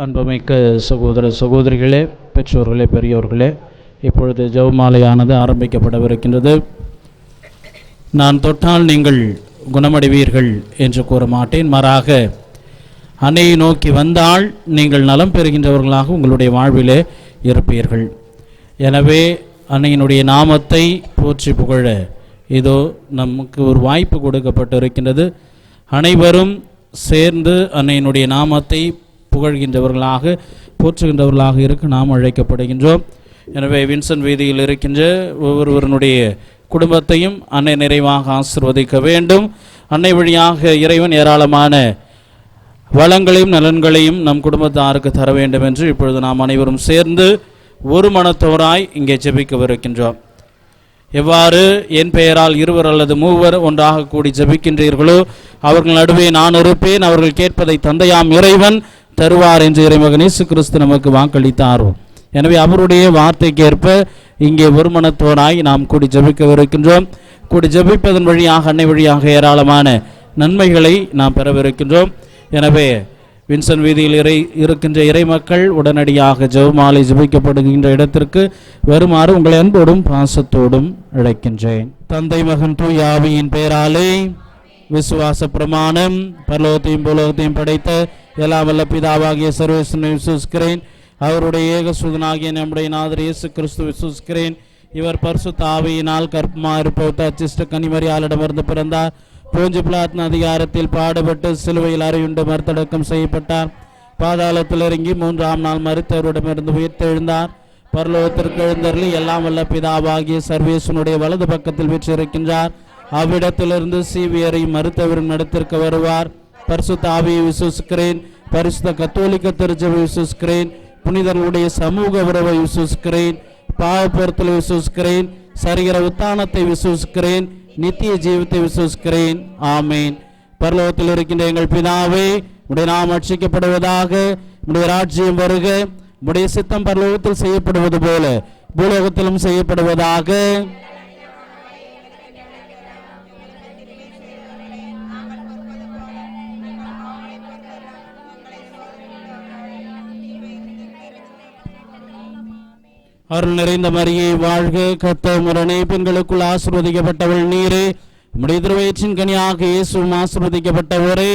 அன்புமிக்க சகோதர சகோதரிகளே, பெற்றோர்களே, பெரியோர்களே, இப்பொழுது ஜெபமாலையானது ஆரம்பிக்கப்படவிருக்கின்றது. நான் தொட்டால் நீங்கள் குணமடைவீர்கள் என்று கூற மாட்டேன். மாறாக அன்னையை நோக்கி வந்தால் நீங்கள் நலம் பெறுகின்றவர்களாக உங்களுடைய வாழ்விலே இருப்பீர்கள். எனவே அன்னையினுடைய நாமத்தை போற்றி புகழ இதோ நமக்கு ஒரு வாய்ப்பு கொடுக்கப்பட்டு இருக்கின்றது. அனைவரும் சேர்ந்து அன்னையினுடைய நாமத்தை புகழ்கின்றவர்களாக போற்றுகின்றவர்களாக இருக்க நாம் அழைக்கப்படுகின்றோம். எனவே வின்சென்ட் வீதியில் இருக்கின்ற ஒவ்வொருவருடைய குடும்பத்தையும் அன்னை நிறைவாக ஆசீர்வதிக்க வேண்டும். அன்னை வழியாக இறைவன் ஏராளமான வளங்களையும் நலன்களையும் நம் குடும்பத்தாருக்கு தர வேண்டும் என்று இப்பொழுது நாம் அனைவரும் சேர்ந்து ஒரு மனத்தோராய் இங்கே ஜெபிக்கவிருக்கின்றோம். எவ்வாறு என் பெயரால் இருவர் அல்லது மூவர் ஒன்றாக கூடி ஜெபிக்கின்றீர்களோ அவர்கள் நடுவே நான் இருப்பேன், அவர்கள் கேட்பதை தந்தையாம் இறைவன் தருவார் என்று இறைமகன் இயேசு கிறிஸ்து நமக்கு வாக்களித்தார். எனவே அவருடைய வார்த்தைக்கேற்ப இங்கே ஒரு மனத்தோராய் நாம் கூடி ஜெபிக்கவிருக்கின்றோம். கூடி ஜெபிப்பதன் வழியாக அன்னை வழியாக ஏராளமான நன்மைகளை நாம் பெறவிருக்கின்றோம். எனவே வின்சென்ட் வீதியில் இருக்கின்ற இறை மக்கள் உடனடியாக ஜெபமாலை ஜெபிக்கப்படுகின்ற இடத்திற்கு வருமாறு உங்களை அன்போடும் பாசத்தோடும் அழைக்கின்றேன். தந்தை மகன் தூய ஆவியின் பெயராலே விசுவாச பிரமாணம். பரலோகத்தையும் பூலோகத்தையும் படைத்த எல்லாம் வல்ல பிதாவாகிய சர்வேஸ்வரனை விசுவாசிக்கிறேன். அவருடைய ஏகசுதனாகிய நம்முடைய நாதர் இயேசு கிறிஸ்து விசுவாசிக்கிறேன். இவர் பரிசுத்த ஆவியினால் கற்பமாக இருப்பவர் அச்சிஷ்ட கன்னிமரியாளிடமிருந்து பிறந்தார். போஞ்சு பிலாத்தின் அதிகாரத்தில் பாடுபட்டு சிலுவையில் அறையுண்டு மறுத்தடக்கம் செய்யப்பட்டார். பாதாளத்தில் இறங்கி 3ஆம் நாள் மரித்தவரிடமிருந்து உயிர்த்தெழுந்தார். பரலோகத்திற்கு எழுந்தருளி எல்லாம் வல்ல பிதாவாகிய சர்வேஸ்வரனுடைய வலது பக்கத்தில் வீற்றிருக்கின்றார். அவ்விடத்திலிருந்து சீவியரை மறுத்தவரின் இடத்திற்கு வருவார். பரிசுத்த ஆவியை விசுவாசிக்கிறேன். பரிசுத்த கத்தோலிக்க திருச்சபை விசுவாசிக்கிறேன். புனிதர்களுடைய சமூக உறவை விசுவாசிக்கிறேன். பாவப்பொருத்தலை விசுவாசிக்கிறேன். சரீர உத்தானத்தை விசுவாசிக்கிறேன். நித்திய ஜீவத்தை விசுவாசிக்கிறேன். ஆமேன். பரலோகத்தில் இருக்கின்ற எங்கள் பிதாவே, உடைய நாமம் அர்ச்சிக்கப்படுவதாக, உடைய ராஜ்யம் வருக, உடைய சித்தம் பரலோகத்தில் செய்யப்படுவது போல பூலோகத்திலும் செய்யப்படுவதாக. அருள் நிறைந்த மரியே வாழ்க, கர்த்தர் உடனே பெண்களுக்குள் ஆசீர்வதிக்கப்பட்டவள் நீரே, உம்முடைய திருவயிற்றின் கனியாக இயேசுவும் ஆசீர்வதிக்கப்பட்டவரே.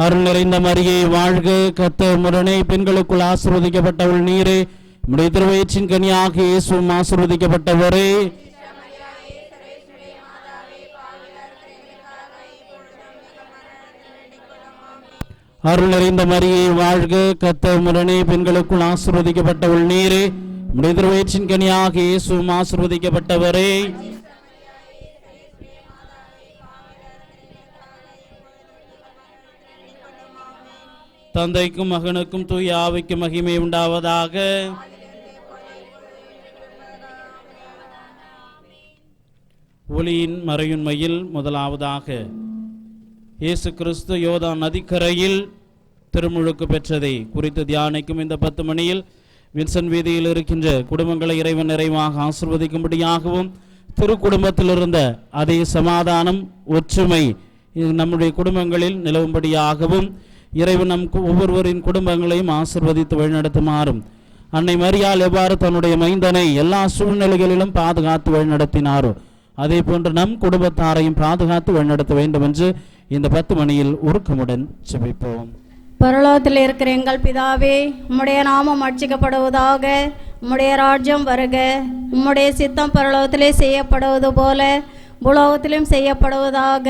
அருள் நிறைந்த மரியே வாழ்க, கர்த்தர் உடனே பெண்களுக்குள் ஆசீர்வதிக்கப்பட்டவள் நீரே, உம்முடைய திருவயிற்றின் கனியாக இயேசுவும் ஆசீர்வதிக்கப்பட்டவரே. அருள் நிறைந்த மரியே வாழ்க, கர்த்தர் உடனே பெண்களுக்குள் ஆசீர்வதிக்கப்பட்டவள் நீரே, உம்முடைய திருவயிற்றின் கனியாக இயேசுவும் ஆசீர்வதிக்கப்பட்டவரே. தந்தைக்கும் மகனுக்கும் தூய ஆவிக்கும் மகிமை உண்டாவதாக. ஒளியின் மறையுண்மையில் முதலாவதாக இயேசு கிறிஸ்து யோர்தான் நதிக்கரையில் திருமுழுக்கு பெற்றதை குறித்து தியானிக்கும் இந்த 10 மணியில் வின்சென்ட் வீதியில் இருக்கின்ற குடும்பங்களை இறைவன் நிறைவாக ஆசீர்வதிக்கும்படியாகவும், திருக்குடும்பத்தில் இருந்த அதே சமாதானம் ஒற்றுமை நம்முடைய குடும்பங்களில் நிலவும்படியாகவும் இறைவன் நம் ஒவ்வொருவரின் குடும்பங்களையும் ஆசீர்வதித்து வழிநடத்துமாறும், அன்னை மரியாள் எவ்வாறு தன்னுடைய மைந்தனை எல்லா சூழ்நிலைகளிலும் பாதுகாத்து வழிநடத்தினாரோ அதே போன்று நம் குடும்பத்தாரையும் பாதுகாத்து வழிநடத்த வேண்டும் என்று இந்த 10 மணியில் உருக்கமுடன் ஜெபிப்போம். பரலோகத்தில் இருக்கிற எங்கள் பிதாவே, உம்முடைய நாமம் அர்ச்சிக்கப்படுவதாக, உம்முடைய ராஜ்யம் வருக, உம்முடைய சித்தம் பரலோகத்திலே செய்யப்படுவது போல பூலோகத்திலும் செய்யப்படுவதாக.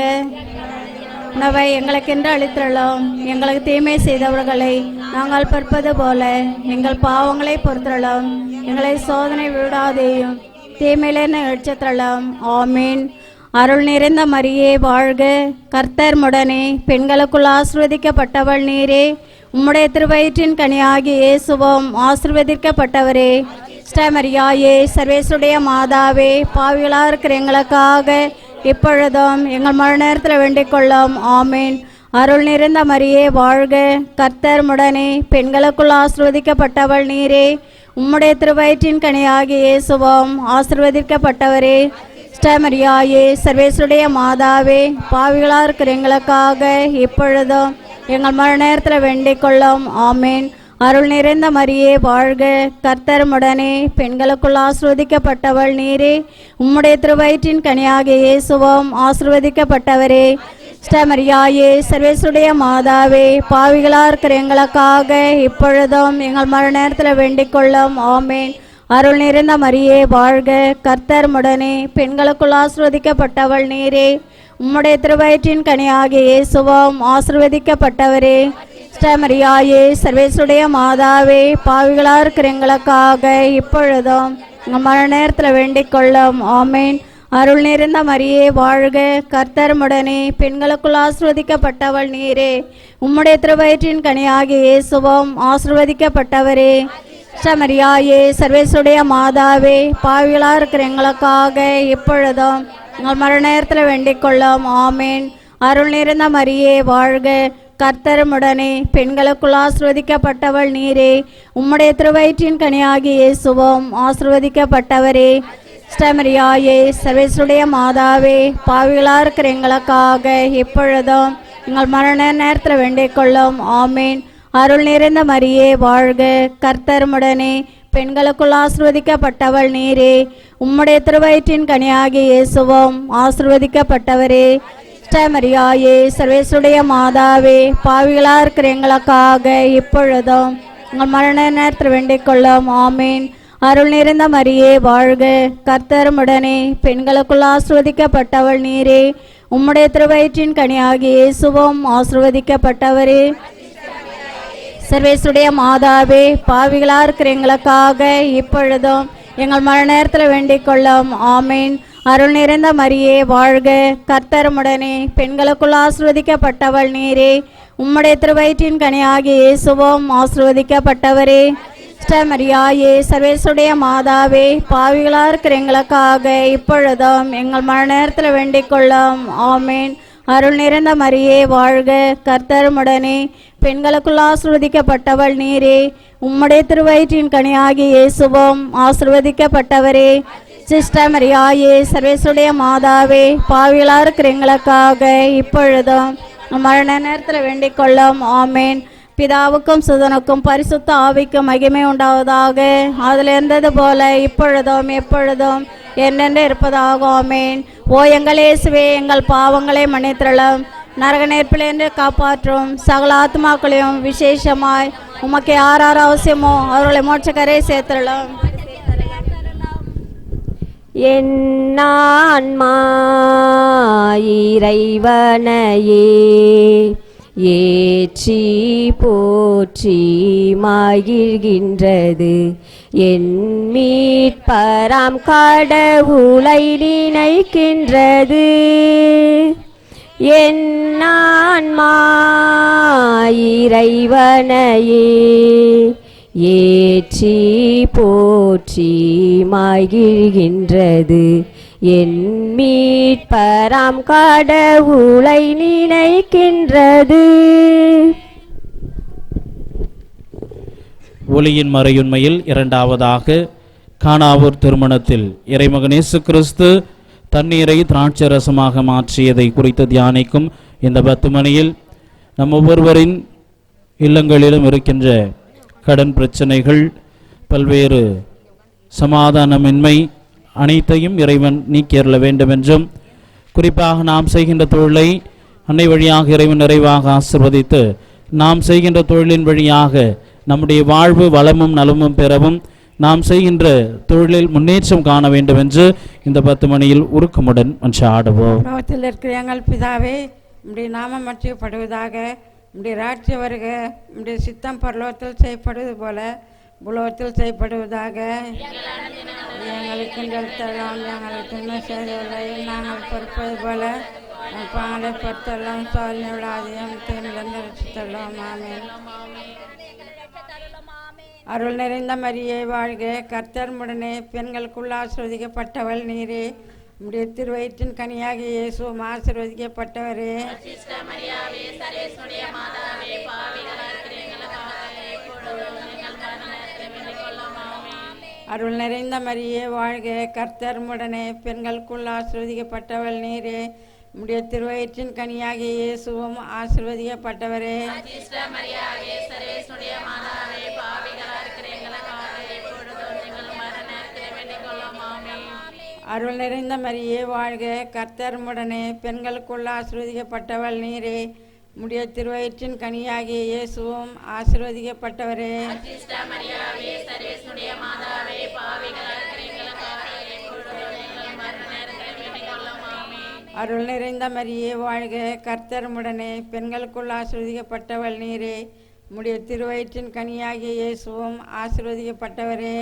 உணவை எங்களுக்கென்று அளித்திரளும், எங்களுக்கு தீமை செய்தவர்களை நாங்கள் பொறுப்பது போல எங்கள் பாவங்களை பொறுத்திரளும், எங்களை சோதனை விடாதேயும் தீமையிலே எச்சத்திரளும். ஆமீன். அருள் நிறைந்த மரியே வாழ்க, கர்த்தர் உடனே பெண்களுக்குள் ஆசீர்வதிக்கப்பட்டவள் நீரே, உம்முடைய திருவயிற்றின் கனியாகிய இயேசுவும் ஆசீர்வதிக்கப்பட்டவரே. ஸ்ரீமரியாயே சர்வேசுடைய மாதாவே, பாவிகளா இருக்கிற எங்களுக்காக இப்பொழுதும் எங்கள் மறு நேரத்தில் வேண்டிக் கொள்ளும். ஆமீன். அருள் நிறைந்த மரியே வாழ்க, கர்த்தர் உடனே பெண்களுக்குள் ஆசீர்வதிக்கப்பட்டவள் நீரே, உம்முடைய திருவயிற்றின் கனியாகிய இயேசுவும் ஆசீர்வதிக்கப்பட்டவரே. ஸ்டமரியாயே சர்வேசுடைய மாதாவே பாவிகளாக இருக்கிற எங்களுக்காக இப்பொழுதும் எங்கள் மரண நேரத்தில் வேண்டிக் கொள்ளும். ஆமேன். அருள் நிறைந்த மரியே வாழ்க, கர்த்தர் உடனே பெண்களுக்குள் ஆசீர்வதிக்கப்பட்டவள் நீரே. உம்முடைய திருவயிற்றின் கனியாகிய இயேசுவும் ஆசீர்வதிக்கப்பட்டவரே. ஸ்டமரியாயே சர்வேசுடைய மாதாவே பாவிகளாக இருக்கிற எங்களுக்காக இப்பொழுதும் எங்கள் மரண நேரத்தில் வேண்டிக் கொள்ளும். ஆமேன். அருள் நிறைந்த மரியே வாழ்க, கர்த்தர் உடனே பெண்களுக்குள் ஆசீர்வதிக்கப்பட்டவள் நீரே. உம்முடைய திருவயிற்றின் கனியாகிய இயேசுவும் ஆசீர்வதிக்கப்பட்டவரே. ஸ்டமரியாயே சர்வேசுடைய மாதாவே பாவிகளாக இருக்கிற எங்களுக்காக இப்பொழுதும் எங்கள் மரண நேரத்தில் வேண்டிக் கொள்ளும். ஆமேன். அருள் நிறைந்த மரியே வாழ்க, கர்த்தர் உடனே பெண்களுக்குள் ஆசீர்வதிக்கப்பட்டவள் நீரே. உம்முடைய திருவயிற்றின் கனியாகிய இயேசுவும் ஆசீர்வதிக்கப்பட்டவரே. ஸ்டமரியாயே சர்வேசுடைய மாதாவே பாவிகளாக இருக்கிற எங்களுக்காக இப்பொழுதும் எங்கள் மரண நேரத்தில் வேண்டிக் கொள்ளும். ஆமேன். அருள் நிறைந்த மரியே வாழ்க, கர்த்தர் உடனே பெண்களுக்குள் ஆசீர்வதிக்கப்பட்டவள் நீரே. உம்முடைய திருவயிற்றின் கனியாகிய இயேசுவும் ஆசீர்வதிக்கப்பட்டவரே. ஸ்டமரியாயே சர்வேசுடைய மாதாவே பாவிகளாக இருக்கிற எங்களுக்காக இப்பொழுதும் எங்கள் மரண நேரத்தில் வேண்டிக் கொள்ளும். ஆமேன். அருள் நிறைந்த மரியே வாழ்க, கர்த்தர் உடனே பெண்களுக்குள் ஆசீர்வதிக்கப்பட்டவள் நீரே. உம்முடைய திருவயிற்றின் கனியாகிய இயேசுவும் ஆசீர்வதிக்கப்பட்டவரே. ஸ்டமரியாயே சர்வேசுடைய மாதாவே பாவிகளாக இருக்கிற எங்களுக்காக இப்பொழுதும் உங்கள் மரண நேரத்தில் வேண்டிக் கொள்ளும். ஆமேன். அருள் நிறைந்த மரியே வாழ்க, கர்த்தர் உடனே பெண்களுக்குள் ஆசீர்வதிக்கப்பட்டவள் நீரே. உம்முடைய திருவயிற்றின் கனியாகிய இயேசுவும் ஆசீர்வதிக்கப்பட்டவரே. சர்வேசுடைய மாதாவே பாவிகளாக இருக்கிற எங்களுக்காக இப்பொழுதும் எங்கள் மரண நேரத்தில் வேண்டிக் கொள்ளும். ஆமேன். அருள் நிறைந்த மரியே வாழ்க, கர்த்தர் உடனே பெண்களுக்குள் ஆசீர்வதிக்கப்பட்டவள் நீரே. உம்முடைய திருவயிற்றின் கனியாகிய இயேசுவும் ஆசீர்வதிக்கப்பட்டவரே. ஸ்டமரியாயே சர்வேசுடைய மாதாவே பாவிகளாக இருக்கிற எங்களுக்காக இப்பொழுதும் எங்கள் மரண நேரத்தில் வேண்டிக் கொள்ளும். ஆமேன். அருள் நிறைந்த மரியே வாழ்க, கர்த்தர் உடனே பெண்களுக்குள் ஆசீர்வதிக்கப்பட்டவள் நீரே. உம்முடைய திருவயிற்றின் கனியாகிய இயேசுவும் ஆசீர்வதிக்கப்பட்டவரே. ஸ்டமரியாயே சர்வேசுடைய மாதாவே பாவிகளாக இருக்கிற எங்களுக்காக இப்பொழுதும் மரண நேரத்தில் வேண்டிக் கொள்ளும். ஆமேன். பிதாவுக்கும் சுதனுக்கும் பரிசுத்த ஆவிக்கும் மகிமை உண்டாவதாக. அதில் இருந்தது போல இப்பொழுதும் எப்பொழுதும் என்னென்று இருப்பதாகும். ஆமேன். ஓ எங்கள் இயேசுவே, எங்கள் பாவங்களை மன்னித்தருளும், நரக நெருப்பிலிருந்து காப்பாற்றும், சகல ஆத்மாக்களையும் விசேஷமாய் உமக்கு யார் யார் அவசியமோ அவர்களை மோட்சக்கரை சேர்த்தருளும். என்னான்மா இறைவனையே ஏற்றி போற்றி மகிழ்கின்றது. என் மீட்பராம் கடவுளை நினைக்கின்றது. என்னான்மா இறைவனையே ஏற்றி போற்றி மகிழ்கின்றது. என் மீட்பராம் கடவுளை நினைக்கின்றது. ஒளியின் மறையுண்மையில் இரண்டாவதாக கானாவூர் திருமணத்தில் இறைமகன் இயேசு கிறிஸ்து தண்ணீரை திராட்சை ரசமாக மாற்றியதை குறித்து தியானிக்கும் இந்த 10 மணியில் நம் ஒவ்வொருவரின் இல்லங்களிலும் இருக்கின்ற கடன் பிரச்சனைகள், பல்வேறு சமாதானமின்மை அனைத்தையும் இறைவன் நீக்கியருள வேண்டும் என்றும், குறிப்பாக நாம் செய்கின்ற தொழிலை அன்னை வழியாக இறைவன் நிறைவாக ஆசீர்வதித்து நாம் செய்கின்ற தொழிலின் வழியாக நம்முடைய வாழ்வு வளமும் நலமும் பெறவும் நாம் செய்கின்ற தொழிலில் முன்னேற்றம் காண வேண்டும் என்று இந்த 10 மணியில் உருக்கமுடன் மன்றாடுவோம். உலகத்தில் இருக்கிற எங்கள் பிதாவே, உம்முடைய நாமம் மகிமைப்படுவதாக. உம்முடைய ராஜ்யம் வருக. உம்முடைய சித்தம் பரலோகத்தில் செய்யப்படுவது போல உலகத்தில் செய்யப்படுவதாக. எங்களுக்கு தரலாம், எங்களுக்கு தின்மை செய்தவர்களை நாங்கள் பொறுப்பது போல பாலை பொறுத்தெல்லாம் சோதனை விடாதையும் தீமிலிருந்து ரசித்தள்ளோம். ஆமென். அருள் நிறைந்த மரியே வாழ்க, கர்த்தர் உடனே பெண்களுக்குள் ஆசீர்வதிக்கப்பட்டவள் நீரே. உம்முடைய திருவயிற்றின் கனியாகிய இயேசுவும் ஆசீர்வதிக்கப்பட்டவரே. அருள் நிறைந்த மரியே வாழ்க, கர்த்தர் உம்முடனே, பெண்களுக்குள் ஆசீர்வதிக்கப்பட்டவள் நீரே. உம்முடைய திருவயிற்றின் கனியாகிய இயேசுவும் ஆசீர்வதிக்கப்பட்டவரே. அருள் நிறைந்த மரியே வாழ்க, கர்த்தர் உம்முடனே, பெண்களுக்குள் ஆசீர்வதிக்கப்பட்டவள் நீரே. உம்முடைய திருவயிற்றின் கனியாகிய இயேசுவும் ஆசீர்வதிக்கப்பட்டவரே. அருள் நிறைந்த மரியே வாழ்க, கர்த்தர் உம்முடனே, பெண்களுக்குள் ஆசீர்வதிக்கப்பட்டவள் நீரே. உம்முடைய திருவயிற்றின் கனியாகிய இயேசுவும் ஆசீர்வதிக்கப்பட்டவரே.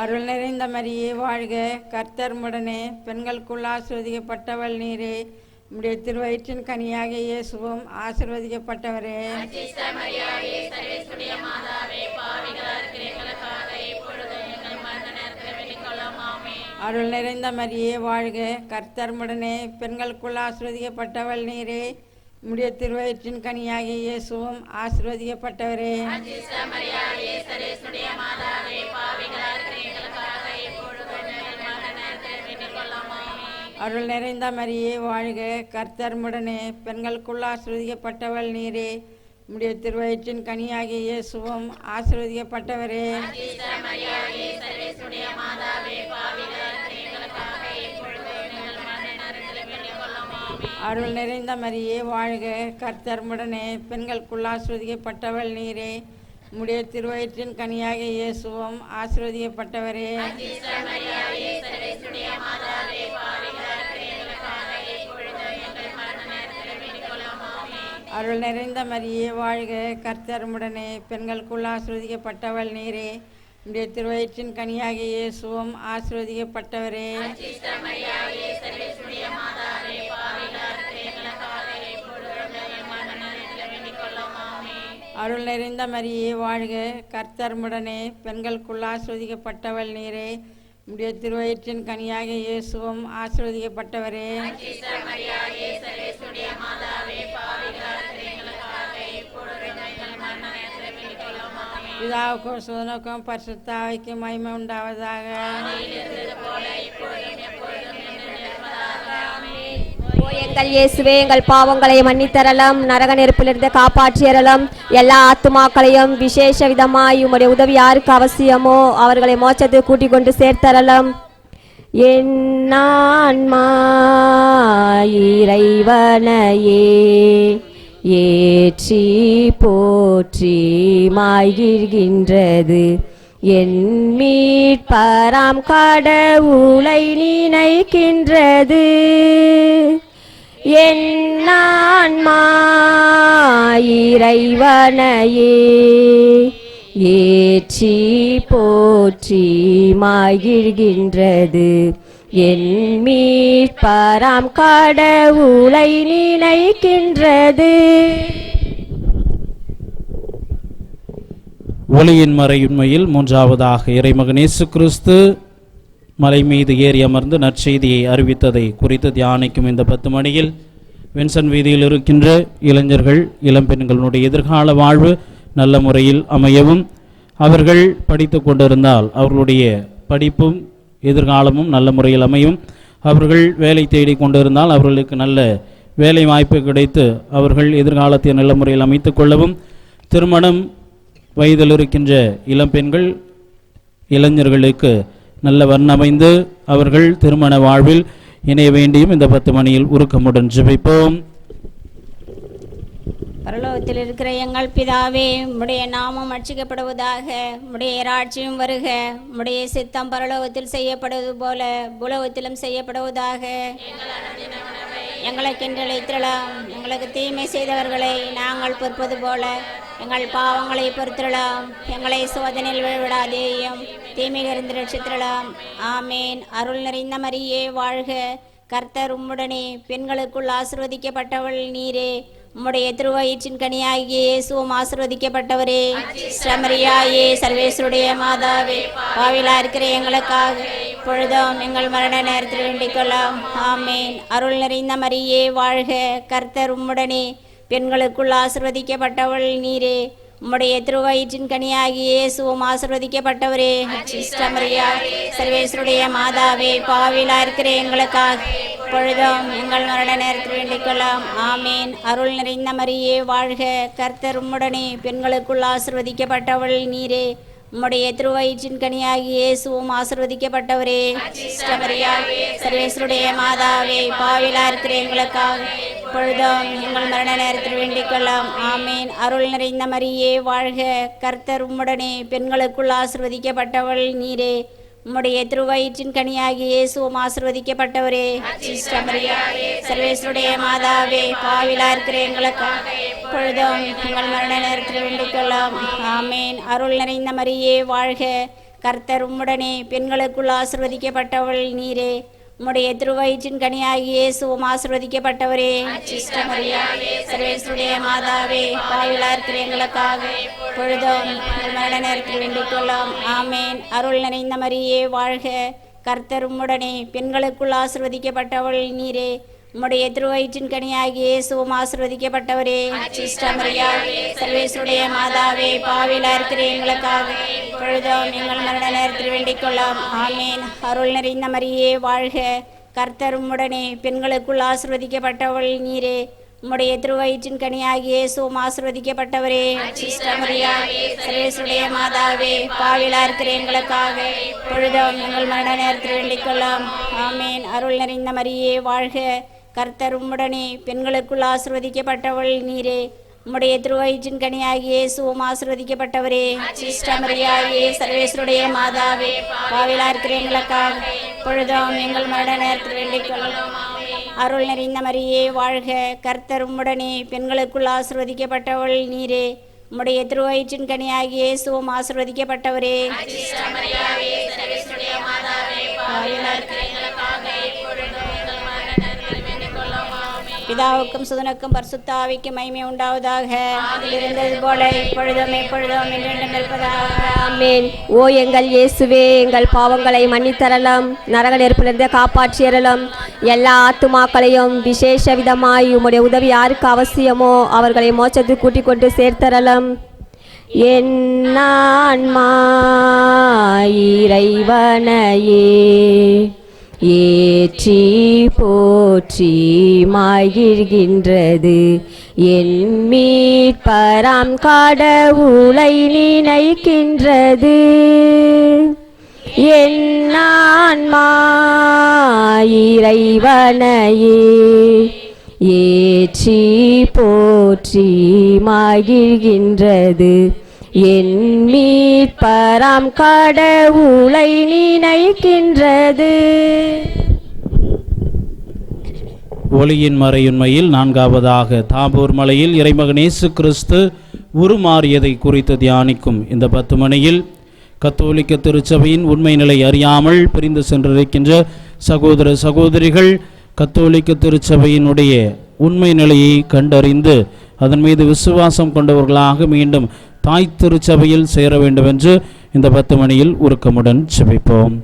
அருள் நிறைந்த மரியே வாழ்க, கர்த்தர் உம்முடனே, பெண்களுக்குள் ஆசீர்வதிக்கப்பட்டவள் நீரே. உம்முடைய திருவயிற்றின் கனியாகிய இயேசுவும் ஆசீர்வதிக்கப்பட்டவரே. அருள் நிறைந்த மரியே வாழ்க, கர்த்தர் உம்முடனே, பெண்களுக்குள் ஆசீர்வதிக்கப்பட்டவள் நீரே. உம்முடைய திருவயிற்றின் கனியாகிய இயேசுவும் ஆசீர்வதிக்கப்பட்டவரே. அருள் நிறைந்த மரியே வாழ்க, கர்த்தர் உம்முடனே, பெண்களுக்குள் ஆசீர்வதிக்கப்பட்டவள் நீரே. உம்முடைய திருவயிற்றின் கனியாகிய இயேசுவும் ஆசீர்வதிக்கப்பட்டவரே. அருள் நிறைந்த மரியே வாழ்க, கர்த்தர் உம்முடனே, பெண்களுக்குள் ஆசீர்வதிக்கப்பட்டவள் நீரே. உம்முடைய திருவயிற்றின் கனியாகிய இயேசுவும் ஆசீர்வதிக்கப்பட்டவரே. அருள் நிறைந்த மரியே வாழ்க, கர்த்தர் உம்முடனே, பெண்களுக்குள் ஆசீர்வதிக்கப்பட்டவள் நீரே. உம்முடைய திருவயிற்றின் கனியாகிய இயேசுவும் ஆசீர்வதிக்கப்பட்டவரே. அருள் நிறைந்த மரியே வாழ்க, கர்த்தர் உம்முடனே, பெண்களுக்குள் ஆசீர்வதிக்கப்பட்டவள் நீரே. உம்முடைய திருவயிற்றின் கனியாகிய இயேசுவும் ஆசீர்வதிக்கப்பட்டவரே. பிதாவுக்கும் சுதனுக்கும் பரிசுத்த ஆவிக்கும் மகிமை உண்டாவதாக. ஓ எங்கள் இயேசுவே, எங்கள் பாவங்களை மன்னித்தரலாம், நரக நெருப்பிலிருந்து காப்பாற்றியறலாம். எல்லா ஆத்துமாக்களையும் விசேஷ விதமாய் உம்முடைய உதவி யாருக்கு அவசியமோ அவர்களை மோட்சத்துக்கு கூட்டிக் கொண்டு சேர்த்தரலாம். என் ஆன்மா இறைவனையே ஏற்றி போற்றி மாய்கின்றது. என் மீட்பராம் கடவுளை நினைக்கின்றது. என் ஆன்மா இறைவனையே ஏற்றி போற்றி மகிழ்கின்றது. என் மீட்பராம் கடவுளை நினைக்கின்றது. ஒளியின் மறையுண்மையில் மூன்றாவதாக இறைமகன் இயேசு கிறிஸ்து மலை மீது ஏறி அமர்ந்து நற்செய்தியை அறிவித்ததை குறித்து தியானிக்கும் இந்த 10 மணியில் வின்சன் வீதியில் இருக்கின்ற இளைஞர்கள் இளம்பெண்களுடைய எதிர்கால வாழ்வு நல்ல முறையில் அமையவும், அவர்கள் படித்து கொண்டிருந்தால் அவர்களுடைய படிப்பும் எதிர்காலமும் நல்ல முறையில் அமையும், அவர்கள் வேலை தேடி கொண்டிருந்தால் அவர்களுக்கு நல்ல வேலை வாய்ப்பு கிடைத்து அவர்கள் எதிர்காலத்தை நல்ல முறையில் அமைத்து கொள்ளவும், திருமணம் வயதில் இருக்கின்ற இளம்பெண்கள் இளைஞர்களுக்கு நல்ல வண்ணமைந்து அவர்கள் திருமண வாழ்வில் இணைய வேண்டியும் இந்த 10 மணியில் உருக்கமுடன் ஜெபிப்போம். பரலோகத்தில் இருக்கிற எங்கள் பிதாவே, உம்முடைய நாமம் அர்ச்சிக்கப்படுவதாக, உம்முடைய ராஜ்யம் வருக, உம்முடைய சித்தம் பரலோகத்தில் செய்யப்படுவது போல பூலோகத்திலும் செய்யப்படுவதாக. எங்களுக்கு இன்று அளித்திரலாம், எங்களுக்கு தீமை செய்தவர்களை நாங்கள் பொறுப்பது போல எங்கள் பாவங்களை பொறுத்திரலாம், எங்களை சோதனையில் விழவிடாதேயும் தீமையிலிருந்து ரட்சித்திரலாம். ஆமேன். அருள் நிறைந்த மரியே வாழ்க, கர்த்தர் உம்முடனே, பெண்களுக்குள் ஆசீர்வதிக்கப்பட்டவள் நீரே. உம்முடைய திருவயிற்றின் கனியாகிய இயேசுவும் ஆசீர்வதிக்கப்பட்டவரே. சமரியாயே, சர்வேஸ்வருடைய மாதாவே, பாவிலா இருக்கிற எங்களுக்காக இப்பொழுதும் எங்கள் மரண நேரத்தில் வேண்டிக் கொள்ளும். ஆமேன். அருள் நிறைந்த மரியே வாழ்க, கர்த்தர் உம்முடனே, பெண்களுக்குள் ஆசிர்வதிக்கப்பட்டவள் நீரே. உம்முடைய திருவயிற்றின் கனியாகிய இயேசுவும் ஆசிர்வதிக்கப்பட்டவரே. அச்சிஷ்டமரியா சர்வேஸ்வருடைய மாதாவே, பாவிலா இருக்கிற எங்களுக்காக இப்பொழுதும் எங்கள் மரண நேரத்தில் வேண்டிக் கொள்ளும். ஆமேன். அருள் நிறைந்த மரியே வாழ்க, கர்த்தர் உம்முடனே, பெண்களுக்குள் ஆசிர்வதிக்கப்பட்டவள் நீரே. உம்முடைய திருவயிற்றின் கனியாகிய இயேசுவும் ஆசிர்வதிக்கப்பட்டவரே. அச்சிஷ்டமரியா சர்வேஸ்வருடைய மாதாவே, பாவிலா இருக்கிற எங்களுக்காக இப்பொழுதும் எங்கள் மரண நேரத்தில் வேண்டிக் கொள்ளும். ஆமேன். அருள் நிறைந்த மரியே வாழ்க, கர்த்தர் உம்முடனே, பெண்களுக்குள் ஆசிர்வதிக்கப்பட்டவள் நீரே. உம்முடைய திருவயிற்றின் கனியாகிய இயேசுவும் ஆசிர்வதிக்கப்பட்டவரே. அச்சிஷ்டமரியா சர்வேஸ்வருடைய மாதாவே, பாவிலா இருக்கிற எங்களுக்காக இப்பொழுதும் எங்கள் மரண நேரத்தில் வேண்டிக் கொள்ளும். ஆமேன். அருள் நிறைந்த மரியே வாழ்க, கர்த்தர் உம்முடனே, பெண்களுக்குள் ஆசிர்வதிக்கப்பட்டவள் நீரே. உம்முடைய திருவயிற்றின் கனியாகிய இயேசுவும் ஆசிர்வதிக்கப்பட்டவரே. அச்சிஷ்டமரியா சர்வேஸ்வருடைய மாதாவே, பாவிலா இருக்கிற எங்களுக்காக இப்பொழுதும் எங்கள் மரண நேரத்தில் வேண்டிக் கொள்ளும். ஆமேன். அருள் நிறைந்த மரியே வாழ்க, கர்த்தர் உம்முடனே, பெண்களுக்குள் ஆசிர்வதிக்கப்பட்டவள் நீரே. உம்முடைய திருவயிற்றின் கனியாகிய இயேசுவும் ஆசிர்வதிக்கப்பட்டவரே. அச்சிஷ்டமரியா சர்வேஸ்வருடைய மாதாவே, பாவிலா இருக்கிற எங்களுக்காக இப்பொழுதும் எங்கள் மரண நேரத்தில் வேண்டிக் கொள்ளும். ஆமேன். அருள் நிறைந்த மரியே வாழ்க, கர்த்தர் உம்முடனே, பெண்களுக்குள் ஆசிர்வதிக்கப்பட்டவள் நீரே. உம்முடைய திருவயிற்றின் கனியாகிய இயேசுவும் ஆசிர்வதிக்கப்பட்டவரே. அச்சிஷ்டமரியா சர்வேஸ்வருடைய மாதாவே, பாவிலா இருக்கிற எங்களுக்காக இப்பொழுதும் எங்கள் மரண நேரத்தில் வேண்டிக் கொள்ளும். ஆமேன். அருள் நிறைந்த மரியே வாழ்க, கர்த்தர் உம்முடனே, பெண்களுக்குள் ஆசிர்வதிக்கப்பட்டவள் நீரே. உம்முடைய திருவயிற்றின் கனியாகிய இயேசுவும் ஆசிர்வதிக்கப்பட்டவரே. அச்சிஷ்டமரியா சர்வேஸ்வருடைய மாதாவே, பாவிலா இருக்கிற எங்களுக்காக இப்பொழுதும் எங்கள் மரண நேரத்தில் வேண்டிக் கொள்ளும். அருள் நிறைந்த மரியே வாழ்க, கர்த்தர் உம்முடனே, பெண்களுக்குள் ஆசிர்வதிக்கப்பட்டவள் நீரே. உம்முடைய திருவயிற்றின் கனியாகிய இயேசுவும் ஆசிர்வதிக்கப்பட்டவரே. பிதாவுக்கும் சுதனுக்கும் பரிசுத்த ஆவிக்கும் மகிமை உண்டாவதாக. இருந்தது போல இப்பொழுதும் எப்பொழுதும் என்றென்றும் இருப்பதாக. ஆமென். ஓ எங்கள் இயேசுவே, எங்கள் பாவங்களை மன்னித்தரலாம், நரக நெருப்பிலிருந்து காப்பாற்றியறலாம். எல்லா ஆத்துமாக்களையும் விசேஷ விதமாய் உம்முடைய உதவி யாருக்கு அவசியமோ அவர்களை மோட்சத்துக்கு கூட்டிக் கொண்டு சேர்த்தரலாம். என் ஆன்மா இறைவனையே ஏற்றி போற்றி மகிழ்கின்றது. என் மீட்பராம் கடவுளை நினைக்கின்றது. என் ஆன்மா இறைவனையே ஏற்றி போற்றி மகிழ்கின்றது. என் மீட்பராம் கடவுளை நினைக்கின்றது. ஒளியின் மறையுண்மையில் நான்காவதாக தாபோர் மலையில் இறைமகன் இயேசு கிறிஸ்து உருமாறியதை குறித்து தியானிக்கும் இந்த 10 மணியில் கத்தோலிக்க திருச்சபையின் உண்மை நிலை அறியாமல் பிரிந்து சென்றிருக்கின்ற சகோதர சகோதரிகள் கத்தோலிக்க திருச்சபையினுடைய உண்மை நிலையை கண்டறிந்து அதன் மீது விசுவாசம் கொண்டவர்களாக மீண்டும் தாய் திருச்சபையில் சேர வேண்டும் என்று இந்த 10 மணியில் உருக்கமுடன் செபிப்போம்.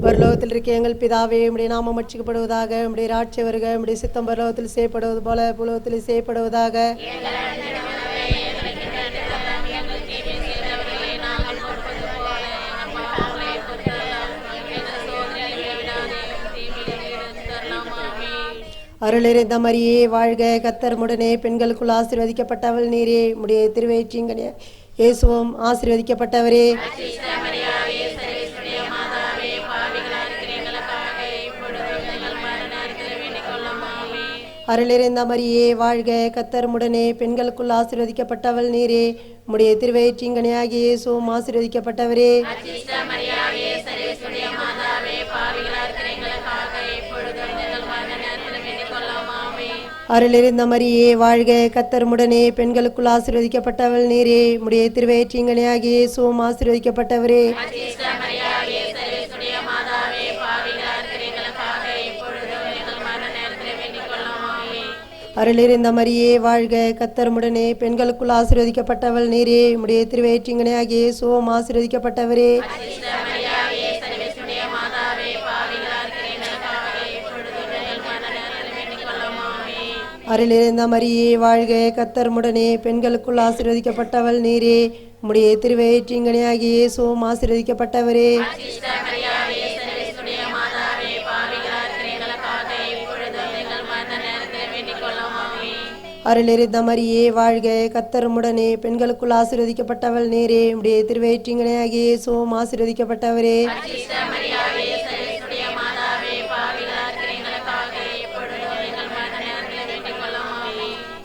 பரலோகத்தில் இருக்க எங்கள் பிதாவே, உம்முடைய நாமம் அர்ச்சிக்கப்படுவதாக. உம்முடைய ராட்சியம் வருக. உம்முடைய சித்தம் பரலோகத்தில் செய்யப்படுவது போல பூலோகத்தில் செய்யப்படுவதாக. அருள் நிறைந்த மரியே வாழ்க, கர்த்தர் உம்முடனே, பெண்களுக்குள் ஆசீர்வதிக்கப்பட்டவள் நீரே. உம்முடைய திருவயிற்றின் கனியாகிய இயேசுவும் ஆசீர்வதிக்கப்பட்டவரே. அருள் நிறைந்த மரியே வாழ்க, கர்த்தர் உம்முடனே, பெண்களுக்குள் ஆசீர்வதிக்கப்பட்டவள் நீரே. உம்முடைய திருவயிற்றின் கனியாகிய இயேசுவும் ஆசீர்வதிக்கப்பட்டவரே. அருள் நிறைந்த மரியே வாழ்க, கர்த்தர் உம்முடனே, பெண்களுக்குள் ஆசீர்வதிக்கப்பட்டவள் நீரே. உம்முடைய திருவயிற்றின் கனியாகிய இயேசுவும் ஆசீர்வதிக்கப்பட்டவரே. அருள் நிறைந்த மரியே வாழ்க, கர்த்தர் உம்முடனே, பெண்களுக்குள் ஆசீர்வதிக்கப்பட்டவள் நீரே. உம்முடைய திருவயிற்றின் கனியாகிய இயேசுவும் ஆசீர்வதிக்கப்பட்டவரே. அருளிருந்த மரியே வாழ்க கத்தர்முடனே பெண்களுக்குள் ஆசீர்வதிக்கப்பட்டவள் நீரே உம்முடைய திருவயிற்றின்கனியாகிய இயேசுவும் ஆசீர்வதிக்கப்பட்டவரே அருளிருந்த மரியே வாழ்க கத்தர்முடனே பெண்களுக்குள் ஆசீர்வதிக்கப்பட்டவள் நீரே உம்முடைய திருவயிற்றின்கனியாகிய இயேசுவும் ஆசீர்வதிக்கப்பட்டவரே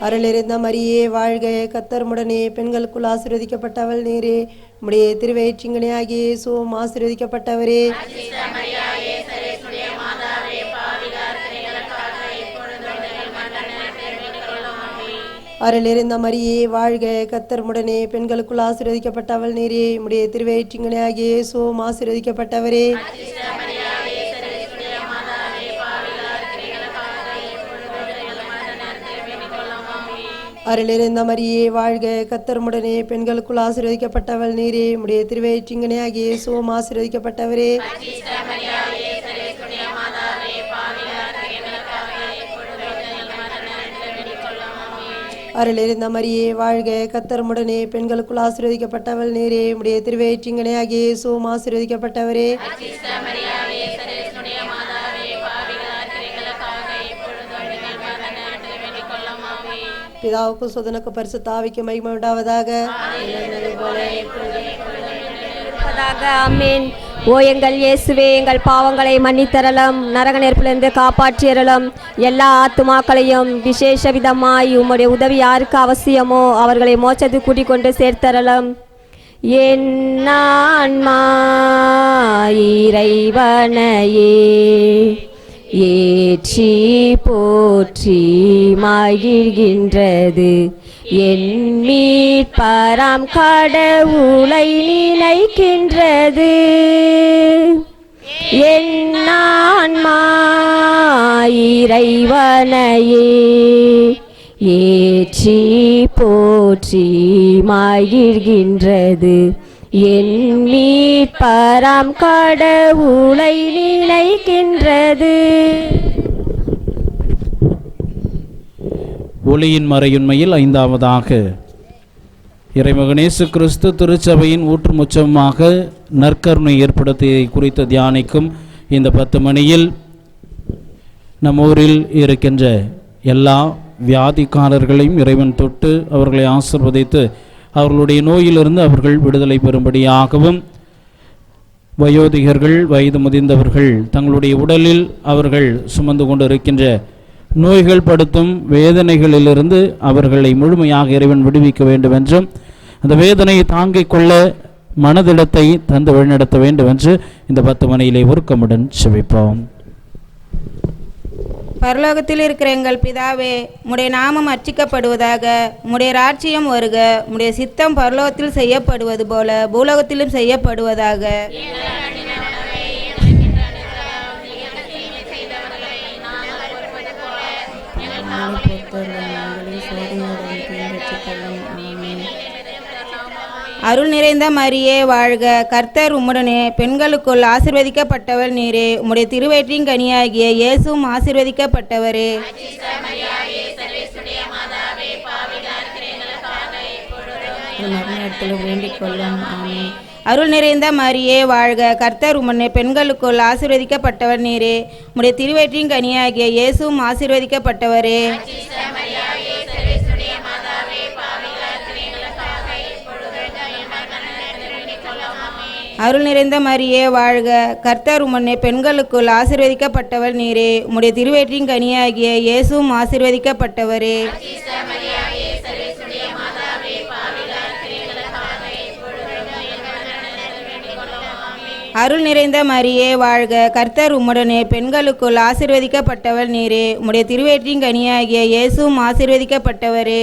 அருளிருந்த மரியே வாழ்க கத்தர்முடனே பெண்களுக்குள் ஆசீர்வதிக்கப்பட்டவள் நீரே உம்முடைய திருவயிற்றின்கனியாகிய இயேசுவும் ஆசீர்வதிக்கப்பட்டவரே அருளிருந்த மரியே வாழ்க கத்தர்முடனே பெண்களுக்குள் ஆசீர்வதிக்கப்பட்டவள் நீரே உம்முடைய திருவயிற்றின்கனியாகிய இயேசுவும் ஆசீர்வதிக்கப்பட்டவரே அருளிருந்த மரியே வாழ்க கத்தர்முடனே பெண்களுக்குள் ஆசீர்வதிக்கப்பட்டவள் நீரே உம்முடைய திருவயிற்றின்கனியாகிய இயேசுவும் ஆசீர்வதிக்கப்பட்டவரே அருளிருந்த மரியே வாழ்க கத்தர்முடனே பெண்களுக்குள் ஆசீர்வதிக்கப்பட்டவள் நீரே உம்முடைய திருவயிற்றின்கனியாகிய இயேசுவும் ஆசீர்வதிக்கப்பட்டவரே பிதாவுக்கும் சுதனுக்கும் பரிசுத்த ஆவிக்கும் மகிமை உண்டாவதாக. ஆமென். ஓ எங்கள் இயேசுவே, எங்கள் பாவங்களை மன்னித்தரலும், நரக நெருப்பிலிருந்து காப்பாற்றியறலும், எல்லா ஆத்துமாக்களையும் விசேஷ விதமாய் உம்முடைய உதவி யாருக்கு அவசியமோ அவர்களை மோட்சத்துக்கு கூட்டிக் கொண்டு சேர்த்தரலும். என் ஆன்மா இறைவனையே ஏற்றி போற்றி மகிழ்கின்றது, என் மீட்பராம் கடவுளை நினைக்கின்றது. என் ஆன்மா இறைவனையே ஏற்றி போற்றி மகிழ்கின்றது, என் மீட்பராம் கடவுளை நினைக்கின்றது. ஒளியின் மறையுண்மையில் ஐந்தாவதாக இறைமகன் இயேசு கிறிஸ்து திருச்சபையின் ஊற்றுமுச்சமாக நற்கருணை ஏற்படுத்தியதை குறித்து தியானிக்கும் இந்த 10 மணியில் நம் ஊரில் இருக்கின்ற எல்லா வியாதிக்காரர்களையும் இறைவன் தொட்டு அவர்களை ஆசீர்வதித்து அவர்களுடைய நோயிலிருந்து அவர்கள் விடுதலை பெறும்படியாகவும், வயோதிகர்கள் வயது முதிர்ந்தவர்கள் தங்களுடைய உடலில் அவர்கள் சுமந்து கொண்டு இருக்கின்ற நோய்கள் படுத்தும் வேதனைகளிலிருந்து அவர்களை முழுமையாக இறைவன் விடுவிக்க வேண்டும் என்றும், அந்த வேதனையை தாங்கிக் கொள்ள மனதிடத்தை தந்து வழிநடத்த வேண்டும் என்று இந்த 10 மணியிலே உருக்கமுடன் செபிப்போம். பரலோகத்தில் இருக்கிற எங்கள் பிதாவே, உம்முடைய நாமம் அர்ச்சிக்கப்படுவதாக, உம்முடைய ராஜ்யம் வருக, உம்முடைய சித்தம் பரலோகத்தில் செய்யப்படுவது போல பூலோகத்திலும் செய்யப்படுவதாக. அருள் நிறைந்த மரியே வாழ்க, கர்த்தர் உம்முடனே பெண்களுக்குள் ஆசீர்வதிக்கப்பட்டவள் நீரே, உம்முடைய திருவயிற்றின் கனியாகிய இயேசுவும் ஆசீர்வதிக்கப்பட்டவரே. அருள் நிறைந்த மரியே வாழ்க, கர்த்தர் உம்முடனே பெண்களுக்குள் ஆசீர்வதிக்கப்பட்டவர் நீரே, உம்முடைய திருவயிற்றின் கனியாகிய இயேசுவும் ஆசீர்வதிக்கப்பட்டவரே. அருள் நிறைந்த மரியே வாழ்க, கர்த்தர் உம்முடனே பெண்களுக்குள் ஆசீர்வதிக்கப்பட்டவள் நீரே, உம்முடைய திருவயிற்றின் கனியாகிய இயேசுவும் ஆசீர்வதிக்கப்பட்டவரே. அருள் நிறைந்த மரியே வாழ்க, கர்த்தர் உம்முடனே பெண்களுக்குள் ஆசீர்வதிக்கப்பட்டவள் நீரே, உம்முடைய திருவயிற்றின் கனியாகிய இயேசுவும் ஆசீர்வதிக்கப்பட்டவரே.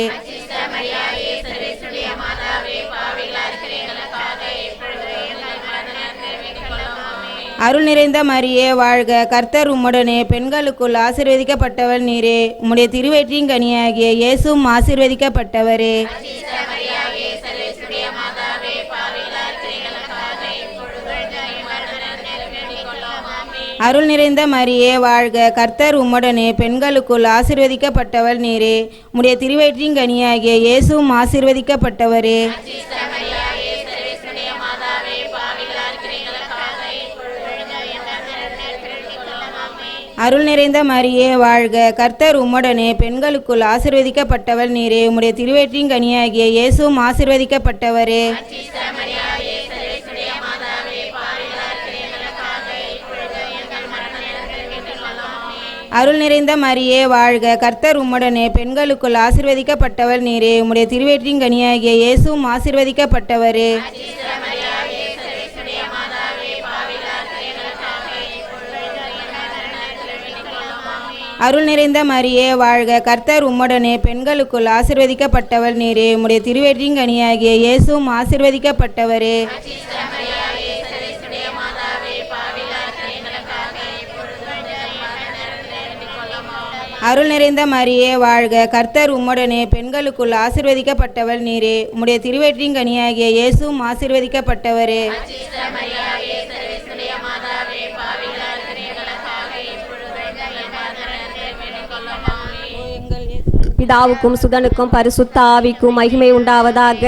அருள் நிறைந்த மரியே வாழ்க, கர்த்தர் உம்முடனே பெண்களுக்குள் ஆசீர்வதிக்கப்பட்டவள் நீரே, உம்முடைய திருவயிற்றின் கனியாகிய இயேசுவும் ஆசீர்வதிக்கப்பட்டவரே. அருள் நிறைந்த மரியே வாழ்க, கர்த்தர் உம்முடனே, பெண்களுக்குள் ஆசீர்வதிக்கப்பட்டவள் நீரே. உம்முடைய திருவயிற்றின் கனியாகிய இயேசுவும் ஆசீர்வதிக்கப்பட்டவரே. அருள் நிறைந்த மரியே வாழ்க, கர்த்தர் உம்முடனே, பெண்களுக்குள் ஆசீர்வதிக்கப்பட்டவள் நீரே. உம்முடைய திருவயிற்றின் கனியாகிய இயேசுவும் ஆசீர்வதிக்கப்பட்டவரே. அருள் நிறைந்த மரியே வாழ்க, கர்த்தர் உம்முடனே, பெண்களுக்குள் ஆசீர்வதிக்கப்பட்டவள் நீரே. உம்முடைய திருவயிற்றின் கனியாகிய இயேசுவும் ஆசீர்வதிக்கப்பட்டவரே. அருள் நிறைந்த மரியே வாழ்க, கர்த்தர் உம்முடனே, பெண்களுக்குள் ஆசீர்வதிக்கப்பட்டவள் நீரே. உம்முடைய திருவயிற்றின் கனியாகிய இயேசுவும் ஆசீர்வதிக்கப்பட்டவரே. அருள் நிறைந்த மரியே வாழ்க, கர்த்தர் உம்முடனே, பெண்களுக்குள் ஆசீர்வதிக்கப்பட்டவள் நீரே. உம்முடைய திருவயிற்றின் கனியாகிய இயேசுவும் ஆசீர்வதிக்கப்பட்டவரே. பிதாவுக்கும் சுதனுக்கும் பரிசுத்த ஆவிக்கும் மகிமை உண்டாவதாக,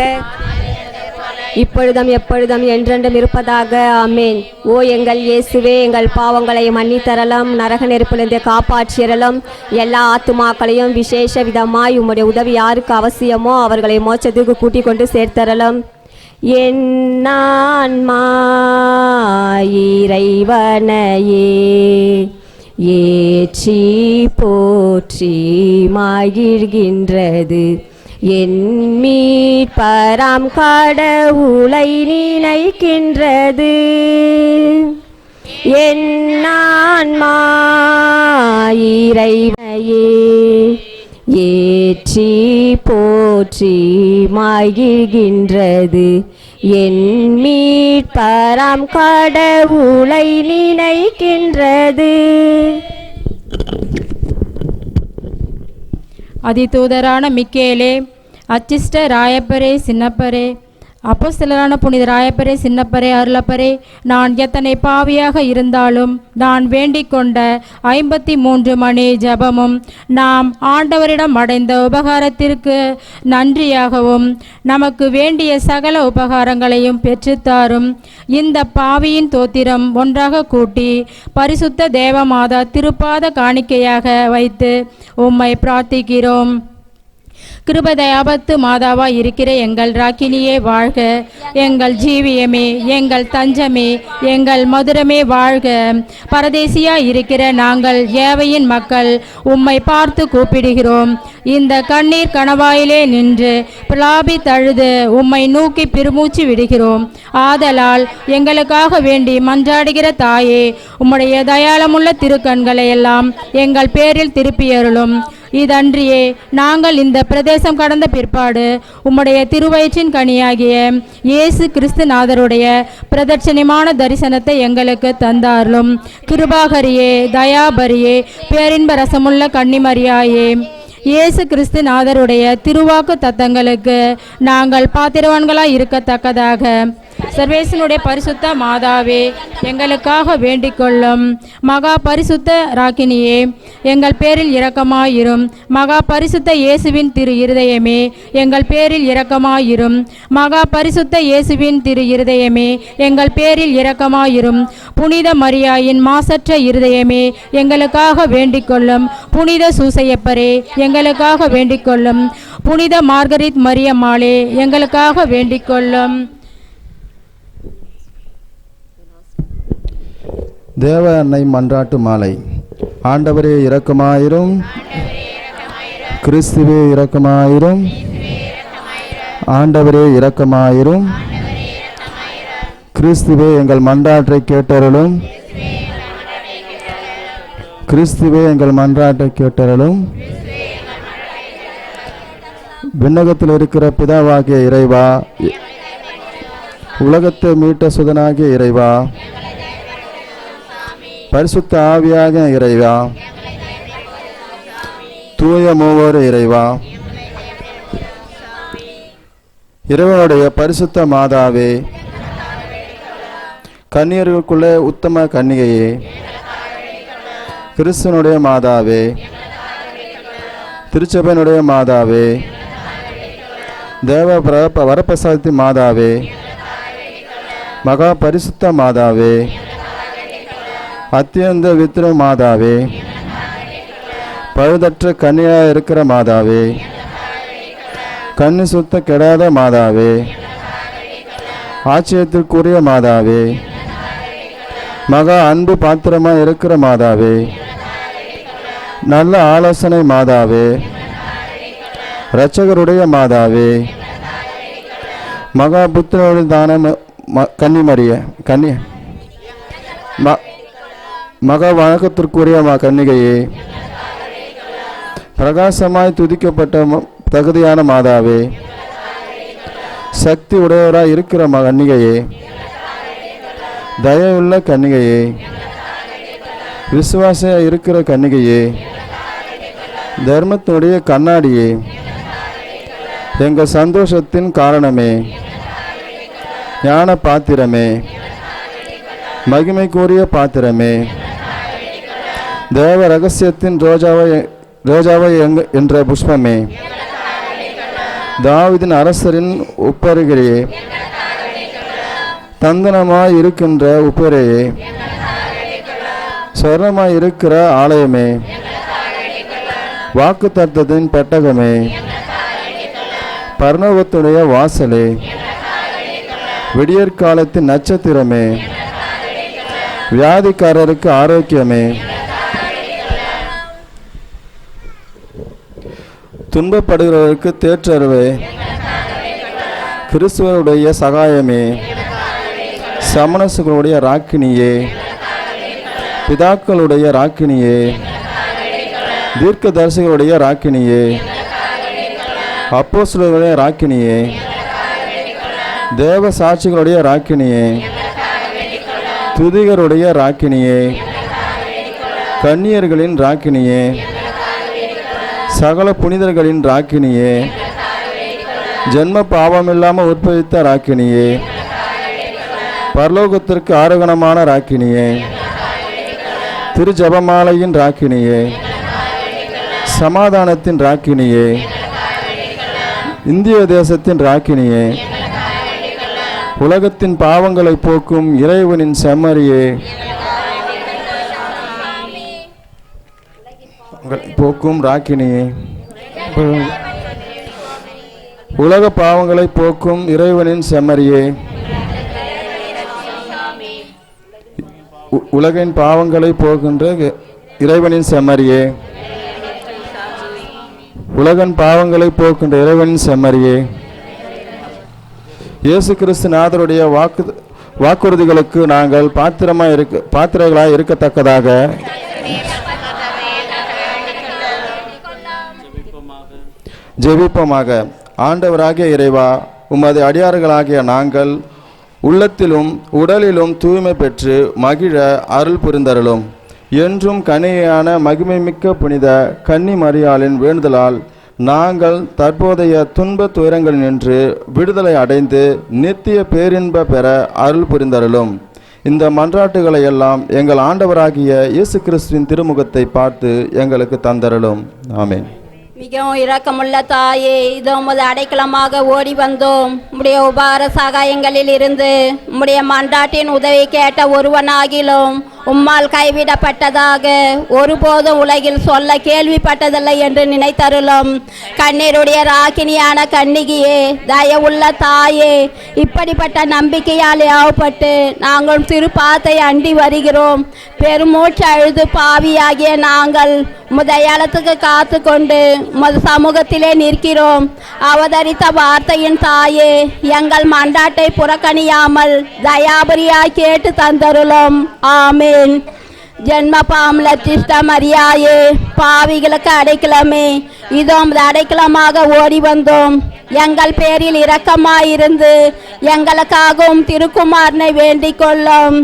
இப்பொழுதும் எப்பொழுதும் என்றென்றும் இருப்பதாக. ஆமென். ஓ எங்கள் இயேசுவே, எங்கள் பாவங்களை மன்னித்தரலும், நரக நெருப்பிலிருந்து காப்பாற்றியறலும், எல்லா ஆத்துமாக்களையும் விசேஷ விதமாய் உம்முடைய உதவி யாருக்கு அவசியமோ அவர்களை மோட்சத்துக்கு கூட்டிக் கொண்டு சேர்த்தரலும். என் ஆன்மா இறைவனையே ஏற்றி போற்றி மகிழ்கின்றது, என் மீட்பராம் கடவுளை நினைக்கின்றது. என் ஆன்மா இறைவனையே ஏற்றி போற்றி மகிழ்கின்றது, என் மீட்பராம் கடவுளை நினைக்கின்றது. அதிதூதரான மிக்கேலே, அச்சிஷ்ட ராயப்பரே சின்னப்பரே, அப்போஸ்தலரான புனித ராயப்பரே சின்னப்பரே அருளப்பரே, நான் எத்தனை பாவியாக இருந்தாலும் நான் வேண்டிக் கொண்ட 53 மணி ஜபமும் நாம் ஆண்டவரிடம் அடைந்த உபகாரத்திற்கு நன்றியாகவும் நமக்கு வேண்டிய சகல உபகாரங்களையும் பெற்றுத்தாரும் இந்த பாவியின் தோத்திரம் ஒன்றாக கூட்டி பரிசுத்த தேவமாதா திருப்பாத காணிக்கையாக வைத்து உம்மை பிரார்த்திக்கிறோம். கிருபதயாபத்து மாதாவா இருக்கிற எங்கள் ராக்கினியே வாழ்க, எங்கள் ஜீவியமே, எங்கள் தஞ்சமே, எங்கள் மதுரமே வாழ்க. பரதேசியா இருக்கிற நாங்கள் ஏவையின் மக்கள் உம்மை பார்த்து கூப்பிடுகிறோம். இந்த கண்ணீர் கணவாயிலே நின்று பிளாபி தழுது உம்மை நோக்கி பெருமூச்சு விடுகிறோம். ஆதலால் எங்களுக்காக வேண்டி மன்றாடுகிற தாயே, உம்முடைய தயாளமுள்ள திருக்கண்களை எல்லாம் எங்கள் பேரில் திருப்பியருளும். இதன்றியே நாங்கள் இந்த பிரதேசம் கடந்த பிற்பாடு உம்முடைய திருவயிற்றின் கனியாகிய இயேசு கிறிஸ்துநாதருடைய பிரதட்சணியமான தரிசனத்தை எங்களுக்கு தந்தார்களும். கிருபாகரியே, தயாபரியே, பேரின்ப ரசமுள்ள கன்னிமரியாயே, இயேசு கிறிஸ்துநாதருடைய திருவாக்கு தத்தங்களுக்கு நாங்கள் பாத்திரவான்களாய் இருக்கத்தக்கதாக சர்வேசனுடைய பரிசுத்த மாதாவே, எங்களுக்காக வேண்டிக் கொள்ளும். மகா பரிசுத்த ராக்கினியே, எங்கள் பேரில் இரக்கமாயிரும். மகா பரிசுத்த இயேசுவின் திரு இருதயமே, எங்கள் பேரில் இரக்கமாயிரும். மகா பரிசுத்த இயேசுவின் திரு இருதயமே, எங்கள் பேரில் இரக்கமாயிரும். புனித மரியாயின் மாசற்ற இருதயமே, எங்களுக்காக வேண்டிக் கொள்ளும். புனித சூசையப்பரே, எங்களுக்காக வேண்டிக் கொள்ளும். புனித மார்கரிட் மரியம்மாளே, எங்களுக்காக வேண்டிக் கொள்ளும். தேவ அன்னை மன்றாட்டு மாலை. ஆண்டவரே இரக்கமாயிரும், கிறிஸ்துவே இரக்கமாயிரும், ஆண்டவரே இரக்கமாயிரும், கிறிஸ்துவே எங்கள் மன்றாட்டை கேட்டருளும், கிறிஸ்துவே எங்கள் மன்றாட்டை கேட்டருளும். விண்ணகத்தில் இருக்கிற பிதாவாகிய இறைவா, உலகத்தை மீட்ட சுதனாகிய இறைவா, பரிசுத்த ஆவியாக இறைவா, தூய மூவர் இறைவா, இறைவனுடைய பரிசுத்த மாதாவே, கன்னியர்களுக்குள்ளே உத்தம கன்னிகையே, கிறிஸ்துவனுடைய மாதாவே, திருச்சபையினுடைய மாதாவே, தேவ வரப்பிரசாதத்தின் மாதாவே, மகா பரிசுத்த மாதாவே, அத்தியந்த வித்திர மாதாவே, பழுதற்ற கன்னியாக இருக்கிற மாதாவே, கன்னி சுத்த கெடாத மாதாவே, ஆச்சரியத்திற்குரிய மாதாவே, மகா அன்பு பாத்திரமாக இருக்கிற மாதாவே, நல்ல ஆலோசனை மாதாவே, இரட்சகருடைய மாதாவே, மகா புத்திரனுடைய தான கன்னிமரிய மகா வணக்கத்திற்குரிய கன்னிகையே, பிரகாசமாய் துதிக்கப்பட்ட தகுதியான மாதாவே, சக்தி உடையவராய் இருக்கிற கன்னிகையே, தயவுள்ள கன்னிகையே, விசுவாச இருக்கிற கன்னிகையே, தர்மத்தினுடைய கண்ணாடியே, எங்கள் சந்தோஷத்தின் காரணமே, ஞான பாத்திரமே, மகிமைக்குரிய பாத்திரமே, தேவ ரகசியத்தின் ரோஜாவை என்ற புஷ்பமே, தாவீதின் அரசரின் உப்பருகிறையே, தந்தனமாய் இருக்கின்ற உப்பரையே, சொர்ணமாய் இருக்கிற ஆலயமே, வாக்கு தத்தத்தின் பெட்டகமே, பரலோகத்துடைய வாசலே, விடியற்காலத்தின் நட்சத்திரமே, வியாதிக்காரருக்கு ஆரோக்கியமே, துன்பப்படுகிறவருக்கு தேற்றருவே, கிறிஸ்துவனுடைய சகாயமே, சமணசுகளுடைய ராக்கினியே, பிதாக்களுடைய ராக்கினியே, தீர்க்கதரிசிகளுடைய ராக்கினியே, அப்போஸ்தலர்களுடைய ராக்கினியே, தேவ சாட்சிகளுடைய ராக்கினியே, துதிகருடைய ராக்கினியே, கன்னியர்களின் ராக்கினியே, சகல புனிதர்களின் ராக்கினியே, ஜென்ம பாவமில்லாமல் உற்பவித்த ராக்கினியே, பரலோகத்திற்கு ஆரோகணமான ராக்கினியே, திரு ஜபமாலையின் ராக்கினியே, சமாதானத்தின் ராக்கினியே, இந்திய தேசத்தின் ராக்கினியே, உலகத்தின் பாவங்களை போக்கும் இறைவனின் செம்மறியே, போக்கும் ராக்கினியே, உலக பாவங்களை போக்கும் இறைவனின் செம்மறியே, உலகின் பாவங்களை போகின்ற இறைவனின் செம்மறியே, உலகின் பாவங்களை போக்கின்ற இறைவனின் செம்மறியே, இயேசு கிறிஸ்து நாதருடைய வாக்குறுதிகளுக்கு நாங்கள் பாத்திரங்களாய் இருக்கத்தக்கதாக ஜெபிப்போமாக. ஆண்டவராகிய இறைவா, உமது அடியார்களாகிய நாங்கள் உள்ளத்திலும் உடலிலும் தூய்மை பெற்று மகிழ அருள் புரிந்தருளும். என்றும் கனியான மகிமைமிக்க புனித கன்னி மரியாளின் வேண்டுதலால் நாங்கள் தற்போதைய துன்ப துயரங்களினின்று விடுதலை அடைந்து நித்திய பேரின்ப பெற அருள் புரிந்தருளும். இந்த மன்றாட்டுகளை எல்லாம் எங்கள் ஆண்டவராகிய இயேசு கிறிஸ்துவின் திருமுகத்தை பார்த்து எங்களுக்கு தந்தருளும். ஆமென். மிகவும் இரக்கமுள்ள தாயே, இதோ உமது அடைக்கலமாக ஓடி வந்தோம். உம்முடைய உபார சகாயங்களில் இருந்து உம்முடைய மன்றாட்டின் உதவி கேட்ட ஒருவனாகிலும் உம்மால் கைவிடப்பட்டதாக ஒருபோதும் உலகில் சொல்ல கேள்விப்பட்டதில்லை என்று நினைத்தருளும். கண்ணீருடைய ராக்கினியான கன்னிகையே, தயவுள்ள தாயே, இப்படிப்பட்ட நம்பிக்கையால் யாவப்பட்டு நாங்கள் திருப்பாத்தை அண்டி வருகிறோம். பெருமூச்சு அழுது பாவியாகிய நாங்கள் உமதயாளத்துக்கு காத்து கொண்டு உமது சமூகத்திலே நிற்கிறோம். அவதரித்த வார்த்தையின் தாயே, எங்கள் மன்றாட்டை புறக்கணியாமல் தயாபரியாய் கேட்டு தந்தருளும். ஆமென். ஜென்ம பாம்லத்திஷ்ட மரியாயே, பாவிகளுக்கு அடைக்கலமே, இதோ உமது அடைக்கலமாக ஓடி வந்தோம். எங்கள் பேரில் இரக்கமாயிருந்து எங்களுக்காகவும் திருக்குமாரனை வேண்டிக் கொள்ளும்.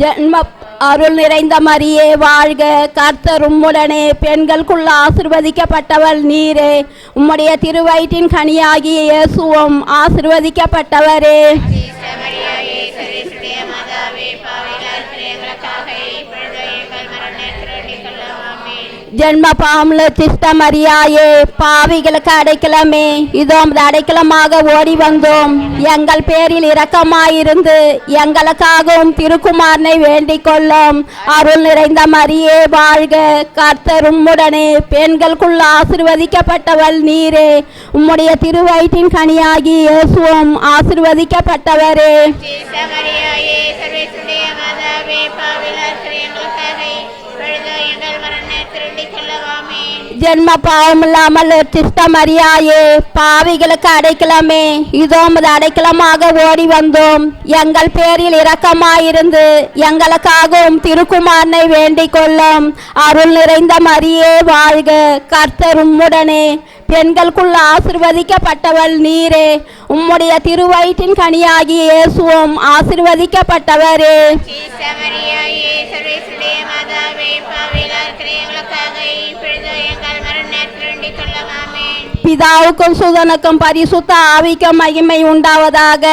ஜென்ம அருள் நிறைந்த மரியே வாழ்க, கர்த்தர் உம்முடனே, பெண்களுக்குள்ள ஆசிர்வதிக்கப்பட்டவள் நீரே, உம்முடைய திருவயிற்றின் கனியாகிய இயேசுவும் ஆசிர்வதிக்கப்பட்டவரே. மாதாவே, பாவிகளாகிய எங்களுக்காக இப்பொழுது எங்கள் மரண நேரத்தில் வேண்டிக் கொள்ளும். ஜென்ம பாவமுள்ள சிஸ்ட மரியாயே பாவிகளுக்கு அடைக்கலமே இதோ உமது அடைக்கலமாக ஓடி வந்தோம். எங்கள் பேரில் இரக்கமாயிருந்து எங்களுக்காகவும் திருக்குமாரனை வேண்டிக் கொள்ளும். அருள் நிறைந்த மரியே வாழ்க, கர்த்தர் உம்முடனே, பெண்களுக்குள் ஆசீர்வதிக்கப்பட்டவள் நீரே, உம்முடைய திருவயிற்றின் கனியாகி இயேசுவும் ஆசீர்வதிக்கப்பட்டவரே. ஜென்ம பாவமில்லாமல் சிஸ்ட மரியாயே பாவிகளுக்கு அடைக்கலமே இதோ உமது அடைக்கலமாக ஓடி வந்தோம். எங்கள் பேரில் இரக்கமாயிருந்து எங்களுக்காகவும் திருக்குமாரனை வேண்டிக் கொள்ளும். அருள் நிறைந்த மரியே வாழ்க, கர்த்தர் உம்முடனே, பெண்களுக்குள் ஆசீர்வதிக்கப்பட்டவள் நீரே, உம்முடைய திருவயிற்றின் கனியாகி இயேசுவும் ஆசீர்வதிக்கப்பட்டவரே. பிதாவுக்கும் சுதனுக்கும் பரிசுத்த ஆவிக்கும் மகிமை உண்டாவதாக.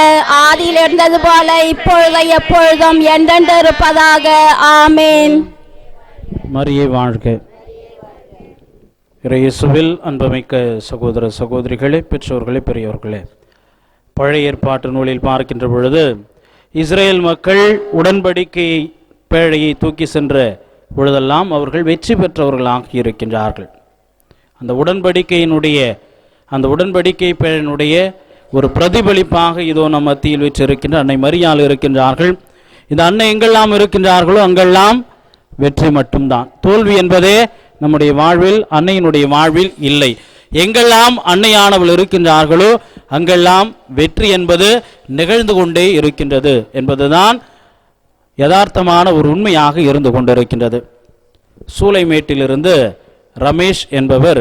ஆதியில் இருந்தது போல இப்பொழுது எப்பொழுதும் என்றென்று இருப்பதாக. ஆமேன். மரியே வாழ்க. இயேசுவில் அன்புமிக்க சகோதர சகோதரிகளே, பெற்றோர்களே, பெரியவர்களே, பழைய ஏற்பாட்டு நூலில் பார்க்கின்ற பொழுது இஸ்ரேல் மக்கள் உடன்படிக்கை பேழையை தூக்கி சென்ற பொழுதெல்லாம் அவர்கள் வெற்றி பெற்றவர்களாக இருக்கின்றார்கள். அந்த உடன்படிக்கை பேழையினுடைய ஒரு பிரதிபலிப்பாக இதோ நம் மத்தியில் வச்சிருக்கின்ற அன்னை மரியாள் இருக்கின்றார்கள். இந்த அன்னை எங்கெல்லாம் இருக்கின்றார்களோ அங்கெல்லாம் வெற்றி மட்டும்தான். தோல்வி என்பதே நம்முடைய வாழ்வில், அன்னையினுடைய வாழ்வில் இல்லை. எங்கெல்லாம் அன்னையானவள் இருக்கின்றார்களோ அங்கெல்லாம் வெற்றி என்பது நிகழ்ந்து கொண்டே இருக்கின்றது என்பதுதான் யதார்த்தமான ஒரு உண்மையாக இருந்து கொண்டிருக்கின்றது. சூளைமேட்டிலிருந்து ரமேஷ் என்பவர்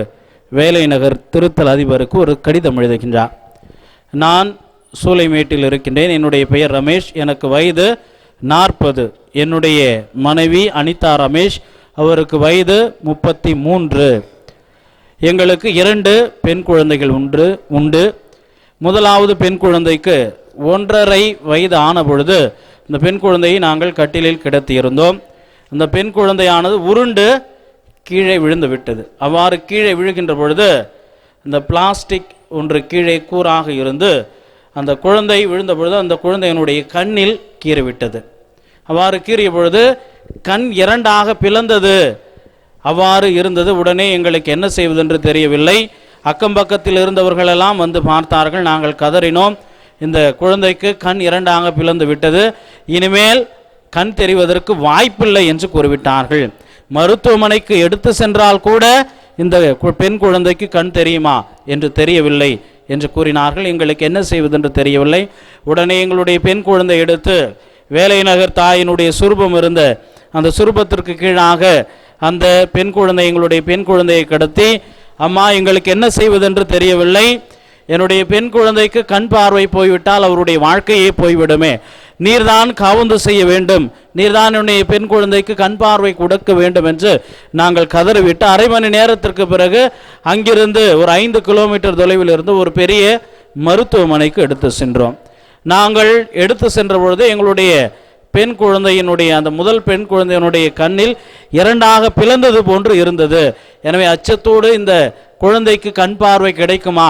வேலை நகர் திருத்தல் அதிபருக்கு ஒரு கடிதம் எழுதுகின்றார். நான் சூளைமேட்டில் இருக்கின்றேன். என்னுடைய பெயர் ரமேஷ். எனக்கு வயது 40. என்னுடைய மனைவி அனிதா ரமேஷ், அவருக்கு வயது 33. எங்களுக்கு 2 பெண் குழந்தைகள் உண்டு. முதலாவது பெண் குழந்தைக்கு 1.5 வயது ஆன பொழுது இந்த பெண் குழந்தையை நாங்கள் கட்டிலில் கிடத்தியிருந்தோம். அந்த பெண் குழந்தையானது உருண்டு கீழே விழுந்து விட்டது. அவ்வாறு கீழே விழுகின்ற பொழுது இந்த பிளாஸ்டிக் ஒன்று கீழே கூறாக இருந்து அந்த குழந்தை விழுந்த பொழுது அந்த குழந்தையினுடைய கண்ணில் கீறிவிட்டது. அவ்வாறு கீறிய பொழுது கண் 2ஆக பிளந்தது. அவ்வாறு இருந்தது. உடனே எங்களுக்கு என்ன செய்வதென்று தெரியவில்லை. அக்கம் பக்கத்தில் இருந்தவர்களெல்லாம் வந்து பார்த்தார்கள். நாங்கள் கதறினோம். இந்த குழந்தைக்கு கண் 2ஆக பிளந்து விட்டது, இனிமேல் கண் தெரிவதற்கு வாய்ப்பில்லை என்று கூறிவிட்டார்கள். மருத்துவமனைக்கு எடுத்து சென்றால் கூட இந்த பெண் குழந்தைக்கு கண் தெரியுமா என்று தெரியவில்லை என்று கூறினார்கள். எங்களுக்கு என்ன செய்வதென்று தெரியவில்லை. உடனே எங்களுடைய பெண் குழந்தை எடுத்து வேலை நகர் தாயினுடைய சுரூபம் இருந்த அந்த சுரூபத்திற்கு கீழாக அந்த எங்களுடைய பெண் குழந்தையை கடத்தி, அம்மா எங்களுக்கு என்ன செய்வதென்று தெரியவில்லை, என்னுடைய பெண் குழந்தைக்கு கண் பார்வை போய்விட்டால் அவருடைய வாழ்க்கையே போய்விடுமே, நீர்தான் காவந்து செய்ய வேண்டும், நீர்தான் என்னுடைய பெண் குழந்தைக்கு கண் பார்வை கொடுக்க வேண்டும் என்று நாங்கள் கதறிவிட்டு 1/2 மணி நேரத்திற்கு பிறகு அங்கிருந்து ஒரு 5 கிலோமீட்டர் தொலைவில் இருந்து ஒரு பெரிய மருத்துவமனைக்கு எடுத்து சென்றோம். நாங்கள் எடுத்து சென்ற பொழுது எங்களுடைய பெண் குழந்தையினுடைய அந்த முதல் பெண் குழந்தையினுடைய கண்ணில் 2ஆக பிளந்தது போன்று இருந்தது. எனவே அச்சத்தோடு இந்த குழந்தைக்கு கண் பார்வை கிடைக்குமா,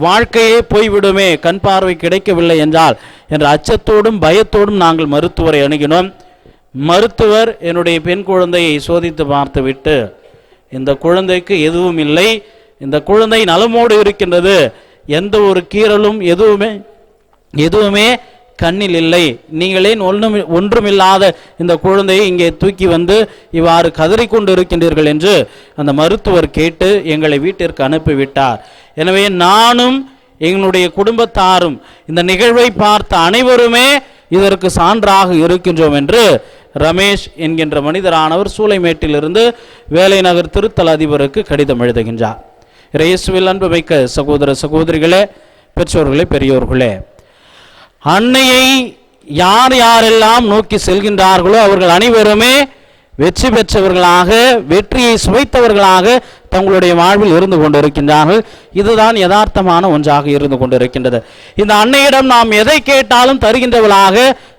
வாழ்க்கையே போய்விடுமே கண் பார்வை கிடைக்கவில்லை என்றால் என்ற அச்சத்தோடும் பயத்தோடும் நாங்கள் மருத்துவரை அணுகினோம். மருத்துவர் என்னுடைய பெண் குழந்தையை சோதித்து பார்த்துவிட்டு, இந்த குழந்தைக்கு எதுவும் இல்லை, இந்த குழந்தை நலமோடு இருக்கின்றது, எந்த ஒரு கீறலும் எதுவுமே கண்ணில் இல்லை, நீங்களே ஒன்றுமில்லாத இந்த குழந்தையை இங்கே தூக்கி வந்து இவ்வாறு கதறிக்கொண்டு இருக்கின்றீர்கள் என்று அந்த மருத்துவர் கேட்டு எங்களை வீட்டிற்கு அனுப்பிவிட்டார். எனவே நானும் எங்களுடைய குடும்பத்தாரும் இந்த நிகழ்வை பார்த்த அனைவருமே இதற்கு சான்றாக இருக்கின்றோம் என்று ரமேஷ் என்கின்ற மனிதரானவர் சூளைமேட்டிலிருந்து வேலை நகர் திருத்தல் அதிபருக்கு கடிதம் எழுதுகின்றார். இயேசுவில் அன்புமிக்க சகோதர சகோதரிகளே, பெற்றோர்களே, பெரியோர்களே, அன்னையை யாரெல்லாம் நோக்கி செல்கின்றார்களோ அவர்கள் அனைவருமே வெற்றி பெற்றவர்களாக, வெற்றியை சுவைத்தவர்களாக தங்களுடைய வாழ்வில் இருந்து கொண்டிருக்கின்றார்கள். இதுதான் யதார்த்தமான ஒன்றாக இருந்து கொண்டிருக்கின்றது. இந்த அன்னையிடம் நாம் எதை கேட்டாலும் தருகின்றவளாக,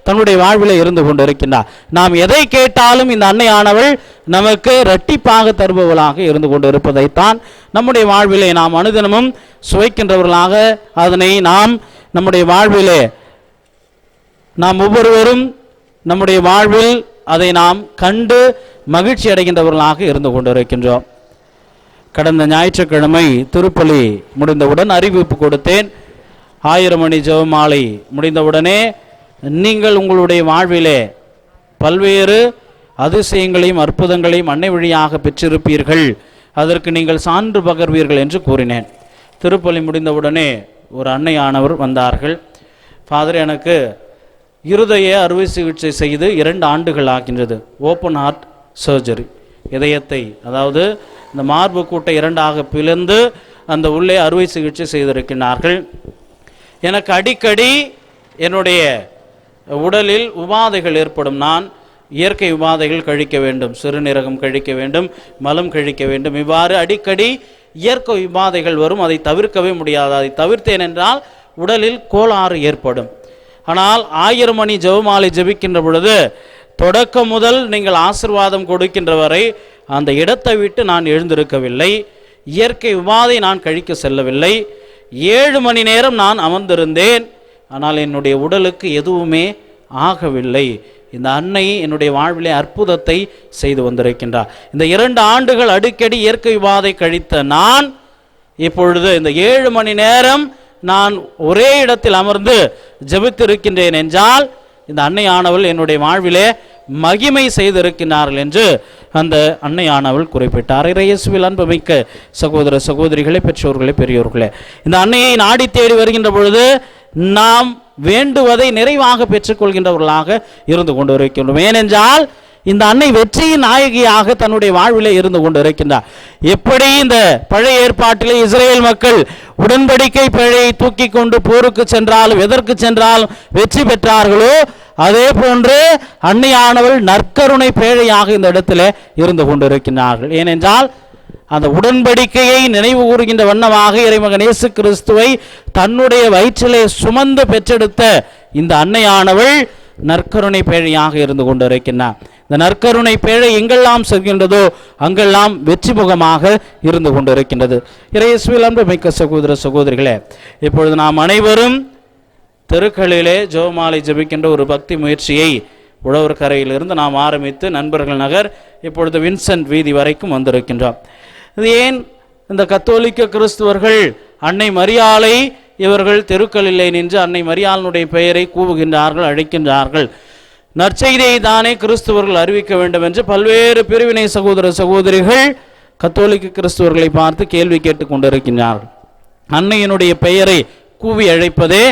தன்னுடைய வாழ்வில் இருந்து கொண்டிருக்கின்றார். நாம் எதை கேட்டாலும் இந்த அன்னையானவள் நமக்கு இரட்டிப்பாக தருபவளாக இருந்து கொண்டு இருப்பதைத்தான் நம்முடைய வாழ்விலே நாம் அனுதினமும் சுவைக்கின்றவர்களாக அதனை நாம் நம்முடைய வாழ்விலே நாம் ஒவ்வொருவரும் நம்முடைய வாழ்வில் அதை நாம் கண்டு மகிழ்ச்சி அடைகின்றவர்களாக இருந்து கொண்டிருக்கின்றோம். கடந்த ஞாயிற்றுக்கிழமை திருப்பலி முடிந்தவுடன் அறிவிப்பு கொடுத்தேன். 1000 மணி ஜெபமாலை முடிந்தவுடனே நீங்கள் உங்களுடைய வாழ்விலே பல்வேறு அதிசயங்களையும் அற்புதங்களையும் அன்னை வழியாக பெற்றிருப்பீர்கள், அதற்கு நீங்கள் சான்று பகர்வீர்கள் என்று கூறினேன். திருப்பலி முடிந்தவுடனே ஒரு அன்னையானவர் வந்தார்கள். ஃபாதர், எனக்கு இருதய அறுவை சிகிச்சை செய்து 2 ஆண்டுகள் ஆகின்றது. ஓப்பன் ஹார்ட் சர்ஜரி, இதயத்தை அதாவது இந்த மார்பு கூட்டை 2ஆக பிளந்து அந்த உள்ளே அறுவை சிகிச்சை செய்திருக்கிறார்கள். எனக்கு அடிக்கடி என்னுடைய உடலில் உபாதைகள் ஏற்படும். நான் இயற்கை உபாதைகள் கழிக்க வேண்டும், சிறுநீரகம் கழிக்க வேண்டும், மலம் கழிக்க வேண்டும். இவ்வாறு அடிக்கடி இயற்கை உபாதைகள் வரும். அதை தவிர்க்கவே முடியாது. அதை தவிர்த்தேன் என்றால் உடலில் கோளாறு ஏற்படும். ஆனால் 1000 மணி ஜெபமாலை ஜெபிக்கின்ற பொழுது தொடக்கம் முதல் நீங்கள் ஆசீர்வாதம் கொடுக்கின்ற வரை அந்த இடத்தை விட்டு நான் எழுந்திருக்கவில்லை. இயற்கை உபாதை நான் கழிக்க செல்லவில்லை. 7 மணி நேரம் நான் அமர்ந்திருந்தேன். ஆனால் என்னுடைய உடலுக்கு எதுவுமே ஆகவில்லை. இந்த அன்னை என்னுடைய வாழ்விலே அற்புதத்தை செய்து வந்திருக்கின்றார். இந்த 2 ஆண்டுகள் அடிக்கடி இயற்கை உபாதை கழித்த நான் இப்பொழுது இந்த 7 மணி நேரம் நான் ஒரே இடத்தில் அமர்ந்து ஜெபித்திருக்கின்றேன் என்றால் இந்த அன்னையானவள் என்னுடைய வாழ்விலே மகிமை செய்திருக்கிறார்கள் என்று அந்த அன்னையானவள் குறிப்பிட்டார். இயேசுவில் அன்புமிக்க சகோதர சகோதரிகளே, பெற்றோர்களே, பெரியோர்களே, இந்த அன்னையை நாடி தேடி வருகின்ற பொழுது நாம் வேண்டுவதை நிறைவாக பெற்றுக்கொள்கின்றவர்களாக இருந்து கொண்டு இருக்கின்றோம். ஏனென்றால் இந்த அன்னை வெற்றியின் நாயகியாக தன்னுடைய வாழ்விலே இருந்து கொண்டு இருக்கின்றார். எப்படி இந்த பழைய ஏற்பாட்டிலே இஸ்ரேல் மக்கள் உடன்படிக்கை பேழையை தூக்கி கொண்டு போருக்கு சென்றாலும் எதற்கு சென்றாலும் வெற்றி பெற்றார்களோ அதே போன்று அன்னையானவள் நற்கருணை பேழையாக இந்த இடத்துல இருந்து கொண்டிருக்கிறார்கள். ஏனென்றால் அந்த உடன்படிக்கையை நினைவு கூறுகின்ற வண்ணமாக இறைமகன் இயேசு கிறிஸ்துவை தன்னுடைய வயிற்றிலே சுமந்து பெற்றெடுத்த இந்த அன்னையானவள் நற்கருணை பேழையாக இருந்து கொண்டிருக்கிறார். இந்த நற்கருணை பேழை எங்கெல்லாம் செல்கின்றதோ அங்கெல்லாம் வெற்றி முகமாக இருந்து கொண்டிருக்கின்றது. இயேசுவில் அன்புமிக்க சகோதர சகோதரிகளே, இப்பொழுது நாம் அனைவரும் தெருக்களிலே ஜெபமாலை ஜெபிக்கின்ற ஒரு பக்தி முயற்சியை உழவர் கரையிலிருந்து நாம் ஆரம்பித்து நண்பர்கள் நகர் இப்பொழுது வின்சென்ட் வீதி வரைக்கும் வந்திருக்கின்றோம். இது ஏன் இந்த கத்தோலிக்க கிறிஸ்துவர்கள் அன்னை மரியாளை இவர்கள் தெருக்களிலே நின்று அன்னை மரியாளுடைய பெயரை கூவுகின்றார்கள், அழைக்கின்றார்கள்? நற்செய்தியை தானே கிறிஸ்துவர்கள் அறிவிக்க வேண்டும் என்று பல்வேறு பிரிவினை சகோதர சகோதரிகள் கத்தோலிக்க கிறிஸ்துவர்களை பார்த்து கேள்வி கேட்டுக் கொண்டிருக்கின்றார்கள். அன்னையினுடைய பெயரை கூவி அழைப்பதே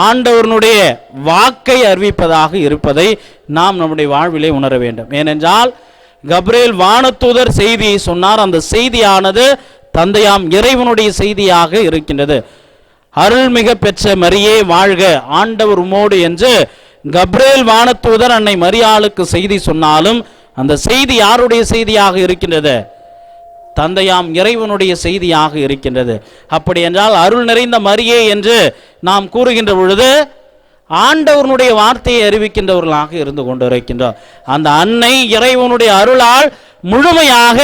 ஆண்டவனுடைய வாக்கை அறிவிப்பதாக இருப்பதை நாம் நம்முடைய வாழ்விலே உணர வேண்டும். ஏனென்றால் கப்ரியேல் வானதூதர் செய்தியை சொன்னார். அந்த செய்தியானது தந்தையாம் இறைவனுடைய செய்தியாக இருக்கின்றது. அருள்மிக பெற்ற மரியே வாழ்க, ஆண்டவர் உமோடு என்று கப்ரியேல் வானதூதர் அன்னை மரியாளுக்கு செய்தி சொன்னாலும் அந்த செய்தி யாருடைய செய்தியாக இருக்கின்றது? தந்தையாம் இறைவனுடைய செய்தியாக இருக்கின்றது. அப்படி என்றால் அருள் நிறைந்த மரியே என்று நாம் கூறுகின்ற பொழுது ஆண்டவனுடைய வார்த்தையை அறிவிக்கின்றவர்களாக இருந்து கொண்டிருக்கின்றோம். அந்த அன்னை இறைவனுடைய அருளால் முழுமையாக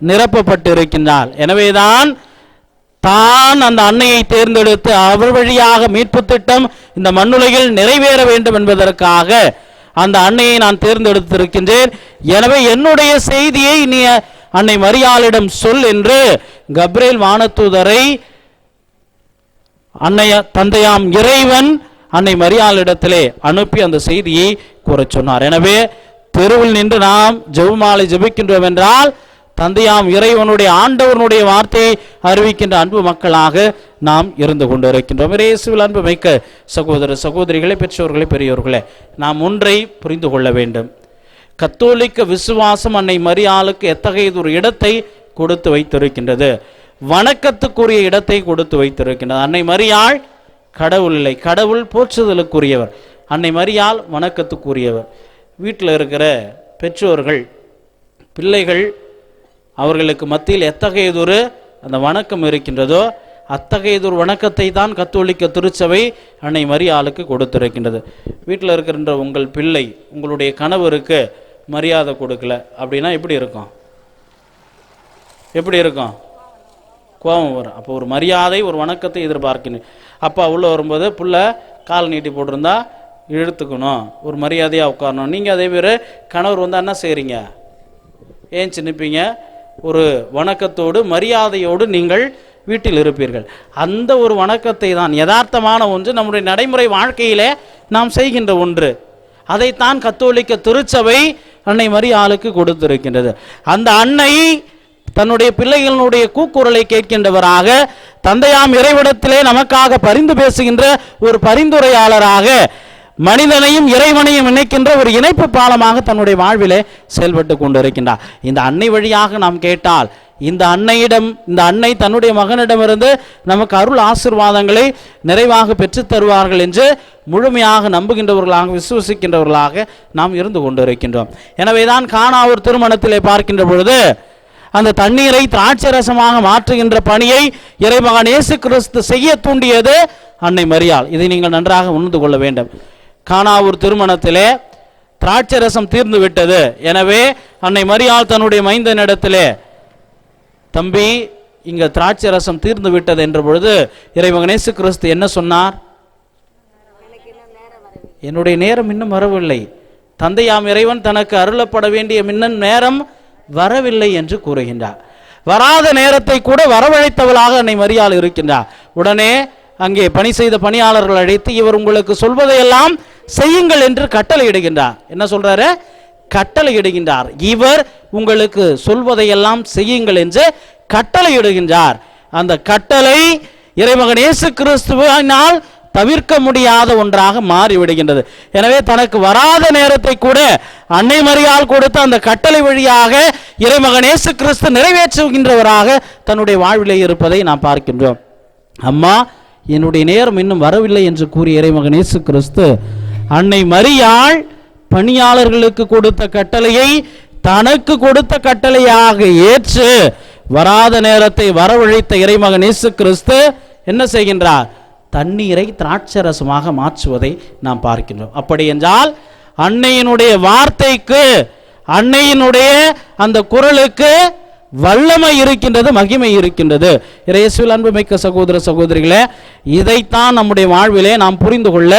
நிரப்பப்பட்டிருக்கின்றாள். எனவேதான் தான் அந்த அன்னையை தேர்ந்தெடுத்து அவர் வழியாக மீட்பு திட்டம் இந்த மண்ணுலகில் நிறைவேற வேண்டும் என்பதற்காக அந்த அன்னையை நான் தேர்ந்தெடுத்திருக்கின்றேன். எனவே என்னுடைய செய்தியை நீ அன்னை மரியாளிடம் சொல் என்று கப்ரியேல் வானதூதரை தந்தையாம் இறைவன் அன்னை மரியாளிடத்திலே அனுப்பி அந்த செய்தியை கூறச் சொன்னார். எனவே தெருவில் நின்று நாம் ஜெபமாலை ஜெபிக்கின்றோம் என்றால் தந்தையாம் இறைவனுடைய ஆண்டவனுடைய வார்த்தையை அறிவிக்கின்ற அன்பு மக்களாக நாம் இருந்து கொண்டிருக்கின்றோம். இயேசுவில் அன்பு மிக்க சகோதர சகோதரிகளே, பெற்றோர்களே, பெரியோர்களே, நாம் ஒன்றை புரிந்து கொள்ள வேண்டும். கத்தோலிக்க விசுவாசம் அன்னை மரியாளுக்கு எத்தகையதொரு இடத்தை கொடுத்து வைத்திருக்கின்றது, வணக்கத்துக்குரிய இடத்தை கொடுத்து வைத்திருக்கின்றது. அன்னை மரியாள் கடவுள் இல்லை, கடவுள் போற்றுதலுக்குரியவர். அன்னை மரியாள் வணக்கத்துக்குரியவர். வீட்டில் இருக்கிற பெற்றோர்கள் பிள்ளைகள் அவர்களுக்கு மத்தியில் எத்தகையதொரு அந்த வணக்கம் இருக்கின்றதோ அத்தகையதொரு வணக்கத்தை தான் கத்தோலிக்க திருச்சபை அன்னை மரியாளுக்கு கொடுத்திருக்கின்றது. வீட்டில் இருக்கின்ற உங்கள் பிள்ளை உங்களுடைய கணவருக்கு மரியாதை கொடுக்கல அப்படின்னா எப்படி இருக்கும்? எப்படி இருக்கும்? கோபம் வரும். அப்போ ஒரு மரியாதை, ஒரு வணக்கத்தை எதிர்பார்க்கணும். அப்பா உள்ளே வரும்போது புள்ள கால் நீட்டி போட்டிருந்தா இழுத்துக்கணும், ஒரு மரியாதையாக உட்காரணும். நீங்கள் அதே பேர் கணவர் வந்தால் என்ன செய்கிறீங்க? ஏன் நிற்பீங்க? ஒரு வணக்கத்தோடு மரியாதையோடு நீங்கள் வீட்டில் இருப்பீர்கள். அந்த ஒரு வணக்கத்தை தான் யதார்த்தமான ஒன்று, நம்முடைய நடைமுறை வாழ்க்கையிலே நாம் செய்கின்ற ஒன்று. அதைத்தான் கத்தோலிக்க திருச்சபை அன்னை மரியாளுக்கு கொடுத்திருக்கின்றது. அந்த அன்னை தன்னுடைய பிள்ளைகளுடைய கூக்குரலை கேட்கின்றவராக, தந்தையாம் இறைவிடத்திலே நமக்காக பரிந்து பேசுகின்ற ஒரு பரிந்துரையாளராக, மனிதனையும் இறைவனையும் இணைக்கின்ற ஒரு இணைப்பு பாலமாக தன்னுடைய வாழ்விலே செயல்பட்டு கொண்டிருக்கின்றார். இந்த அன்னை வழியாக நாம் கேட்டால், இந்த அன்னை தன்னுடைய மகனிடமிருந்து நமக்கு அருள் ஆசீர்வாதங்களை நிறைவாக பெற்று தருவார்கள் என்று முழுமையாக நம்புகின்றவர்களாக, விசுவசிக்கின்றவர்களாக நாம் இருந்து கொண்டிருக்கின்றோம். எனவேதான் கானாவூர் திருமணத்திலே பார்க்கின்ற பொழுது அந்த தண்ணீரை திராட்சரசமாக மாற்றுகின்ற பணியை இறைமகன் இயேசு கிறிஸ்து செய்ய தூண்டியது அன்னை மரியாள். இதை நீங்கள் நன்றாக உணர்ந்து கொள்ள வேண்டும். கானாவூர் திருமணத்திலே திராட்சரசம் தீர்ந்து விட்டது. எனவே அன்னை மரியாள் தன்னுடைய மைந்தனிடத்திலே, தம்பி இங்க திராட்சரசம் தீர்ந்து விட்டது என்ற பொழுது இறைமகன் இயேசு கிறிஸ்து என்ன சொன்னார்? என்னுடைய நேரம் இன்னும் வரவில்லை, தந்தையாம் இறைவன் தனக்கு அருளப்பட வேண்டிய மின்னன் நேரம் வரவில்லை என்று கூறுகின்றார். வராத நேரத்தை கூட வரவழைத்தவளாக அன்னை மரியாள் இருக்கின்றார். உடனே அங்கே பணி செய்த பணியாளர்கள் அழைத்து, இவர் உங்களுக்கு சொல்வதையெல்லாம் செய்யுங்கள் என்று கட்டளை இடுகின்றார். என்ன சொல்றாரு? கட்டளை இடுகின்றார். இவர் உங்களுக்கு சொல்வதையெல்லாம் செய்யுங்கள் என்று கட்டளை இடுகின்றார். அந்த கட்டளை இறைமகன் இயேசு கிறிஸ்துவினால் தவிர்க்க முடியாத ஒன்றாக மாறிவிடுகின்றது. எனவே தனக்கு வராத நேரத்தை கூட அன்னை மரியாள் கொடுத்த அந்த கட்டளை வழியாக இறைமகன் இயேசு கிறிஸ்து நிறைவேற்றுகின்றவராக தன்னுடைய வாழ்விலே இருப்பதை நாம் பார்க்கின்றோம். அம்மா என்னுடைய நேரம் இன்னும் வரவில்லை என்று கூறிய இறைமகன் இயேசு கிறிஸ்து அன்னை மரியாள் பணியாளர்களுக்கு கொடுத்த கட்டளையை தனக்கு கொடுத்த கட்டளையாக ஏற்று வராத நேரத்தை வரவழைத்த இறைமகன் இயேசு கிறிஸ்து என்ன செய்கின்றார்? தண்ணீரை திராட்சரசமாக மாற்றுவதை நாம் பார்க்கின்றோம். அப்படி என்றால் அன்னையினுடைய வார்த்தைக்கு, அன்னையினுடைய அந்த குரலுக்கு வல்லமை இருக்கின்றது, மகிமை இருக்கின்றது. இயேசுவில் அன்புமிக்க சகோதர சகோதரிகளே, இதைத்தான் நம்முடைய வாழ்விலே நாம் புரிந்து கொள்ள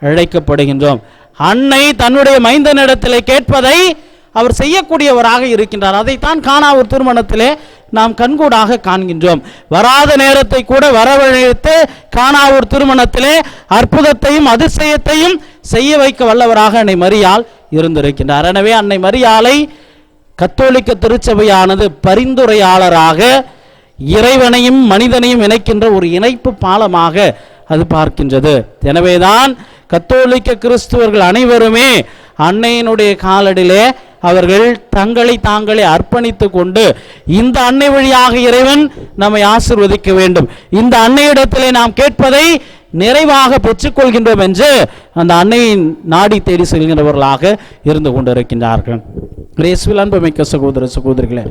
அழைக்கப்படுகின்றோம். அன்னை தன்னுடைய மைந்தனிடத்திலே கேட்பதை அவர் செய்யக்கூடியவராக இருக்கின்றார். அதைத்தான் கானாவூர் திருமணத்திலே நாம் கண்கூடாக காண்கின்றோம். வராத நேரத்தை கூட வரவழைத்து கானாவூர் திருமணத்திலே அற்புதத்தையும் அதிசயத்தையும் செய்ய வைக்க வல்லவராக அன்னை மரியாள் இருந்திருக்கின்றார். எனவே அன்னை மரியாளை கத்தோலிக்க திருச்சபையானது பரிந்துரையாளராக, இறைவனையும் மனிதனையும் இணைக்கின்ற ஒரு இணைப்பு பாலமாக அது பார்க்கின்றது. எனவேதான் கத்தோலிக்க கிறிஸ்துவர்கள் அனைவருமே அன்னையினுடைய காலடியிலே அவர்கள் தங்களை தாங்களே அர்ப்பணித்து கொண்டு, இந்த அன்னை வழியாக இறைவன் நம்மை ஆசீர்வதிக்க வேண்டும், இந்த அன்னையிடத்திலே நாம் கேட்பதை நிறைவாக பெற்றுக்கொள்கின்றோம் என்று அந்த அன்னையின் நாடி தேடி செல்கின்றவர்களாக இருந்து கொண்டிருக்கின்றார்கள். இயேசுவில் அன்புமிக்க சகோதர சகோதரிகளே,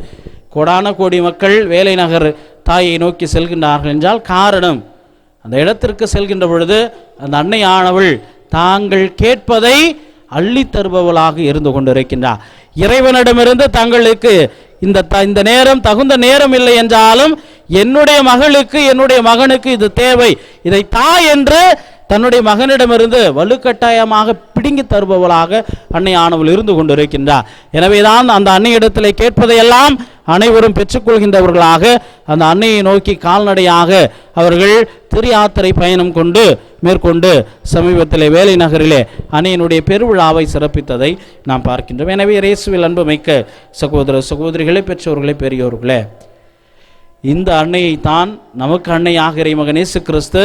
கோடான கோடி மக்கள் வேலை நகர் தாயை நோக்கி செல்கின்றார்கள் என்றால் காரணம், அந்த இடத்திற்கு செல்கின்ற பொழுது அந்த அன்னையானவள் தாங்கள் கேட்பதை அள்ளி தருபவளாக இருந்து கொண்டிருக்கின்றார். இறைவனிடமிருந்து தங்களுக்கு இந்த நேரம் தகுந்த நேரம் இல்லை என்றாலும் என்னுடைய மகளுக்கு, என்னுடைய மகனுக்கு இது தேவை, இதை தா என்று தன்னுடைய மகனிடமிருந்து வலுக்கட்டாயமாக பிடுங்கி தருபவளாக அன்னையானவள் இருந்து கொண்டிருக்கின்றார். எனவேதான் அந்த அன்னையிடத்திலே கேட்பதையெல்லாம் அனைவரும் பெற்றுக்கொள்கின்றவர்களாக அந்த அன்னையை நோக்கி கால்நடையாக அவர்கள் திரு யாத்திரை பயணம் மேற்கொண்டு சமீபத்திலே வேலை நகரிலே அன்னையினுடைய பெருவிழாவை சிறப்பித்ததை நாம் பார்க்கின்றோம். எனவே இயேசுவில் அன்புமிக்க சகோதர சகோதரிகளே, பெற்றோர்களே, பெரியோர்களே, இந்த அன்னையை தான் நமக்கு அன்னையாக இறைமகன் இயேசு கிறிஸ்து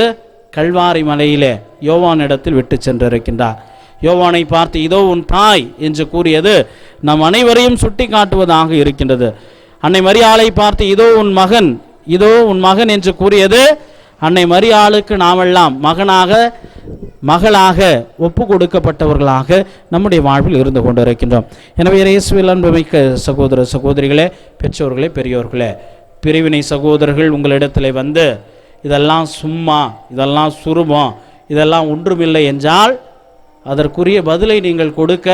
கல்வாரி மலையிலே யோவானிடத்தில் விட்டு சென்றிருக்கின்றார். யோவானை பார்த்து இதோ உன் தாய் என்று கூறியது நம் அனைவரையும் சுட்டி காட்டுவதாக இருக்கின்றது. அன்னை மரியாளை பார்த்து இதோ உன் மகன் என்று கூறியது அன்னை மரியாளுக்கு நாமெல்லாம் மகளாக ஒப்பு கொடுக்கப்பட்டவர்களாக நம்முடைய வாழ்வில் இருந்து கொண்டிருக்கின்றோம். எனவே இயேசுவில் அன்புமிக்க சகோதர சகோதரிகளே, பெற்றோர்களே, பெரியோர்களே, பிரிவினை சகோதரர்கள் உங்களிடத்தில் வந்து இதெல்லாம் சும்மா, இதெல்லாம் சுருபம், இதெல்லாம் ஒன்றுமில்லை என்றால் அதற்குரிய பதிலை நீங்கள் கொடுக்க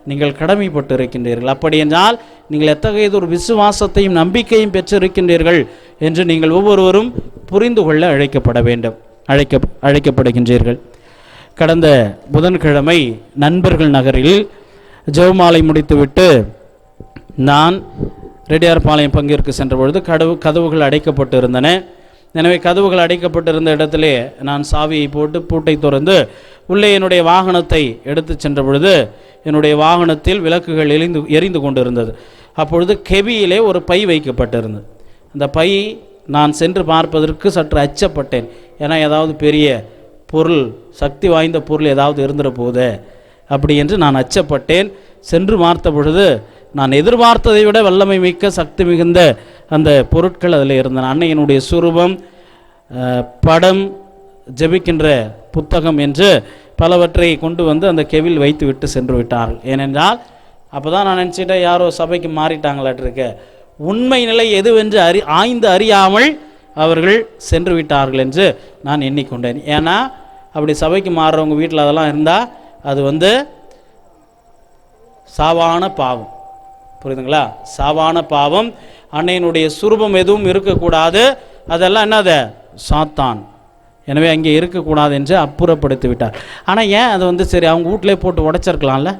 நீங்கள் கடமைப்பட்டு இருக்கின்றீர்கள். அப்படி என்றால் நீங்கள் எத்தகையதொரு விசுவாசத்தையும் நம்பிக்கையும் பெற்றிருக்கின்றீர்கள் என்று நீங்கள் ஒவ்வொருவரும் புரிந்து கொள்ள அழைக்கப்படுகின்றீர்கள். கடந்த புதன்கிழமை நண்பர்கள் நகரில் ஜெபமாலை முடித்துவிட்டு நான் ரெட்டியார்பாளையம் பங்கிற்கு சென்ற பொழுது கதவுகள் அடைக்கப்பட்டு இருந்தன. எனவே கதவுகள் அடைக்கப்பட்டிருந்த இடத்திலே நான் சாவியை போட்டு பூட்டை திறந்து உள்ளே என்னுடைய வாகனத்தை எடுத்து சென்ற பொழுது என்னுடைய வாகனத்தில் விளக்குகள் எரிந்து கொண்டிருந்தது. அப்பொழுது கெபியிலே ஒரு பை வைக்கப்பட்டிருந்தது. அந்த பை நான் சென்று பார்ப்பதற்கு சற்று அச்சப்பட்டேன். ஏன்னா ஏதாவது பெரிய பொருள், சக்தி வாய்ந்த பொருள் ஏதாவது இருந்துற போதே அப்படி என்று நான் அச்சப்பட்டேன். சென்று பார்த்த பொழுது நான் எதிர்பார்த்ததை விட வல்லமை மிக்க சக்தி மிகுந்த அந்த பொருட்கள் அதில் இருந்தன. அன்னையினுடைய சுரூபம், படம், ஜெபிக்கின்ற புத்தகம் என்று பலவற்றை கொண்டு வந்து அந்த கெவில் வைத்து விட்டு சென்று விட்டார்கள். ஏனென்றால் அப்போ தான் நான் நினச்சிட்டேன் யாரோ சபைக்கு மாறிட்டாங்களாட்டிருக்க. உண்மை நிலை எதுவென்று ஆய்ந்து அறியாமல் அவர்கள் சென்று விட்டார்கள் என்று நான் எண்ணிக்கொண்டேன். ஏன்னா அப்படி சபைக்கு மாறுறவங்க வீட்டில் அதெல்லாம் இருந்தால் அது சாவான பாவம். புரியுதுங்களா? சாவான பாவம். அன்னையினுடைய சுரூபம் எதுவும் இருக்கக்கூடாது. அதெல்லாம் என்னது? சாத்தான். எனவே அங்கே இருக்கக்கூடாது என்று அப்புறப்படுத்தி விட்டார். ஆனால் ஏன் அது சரி அவங்க வீட்டிலே போட்டு உடைச்சிருக்கலாம்ல?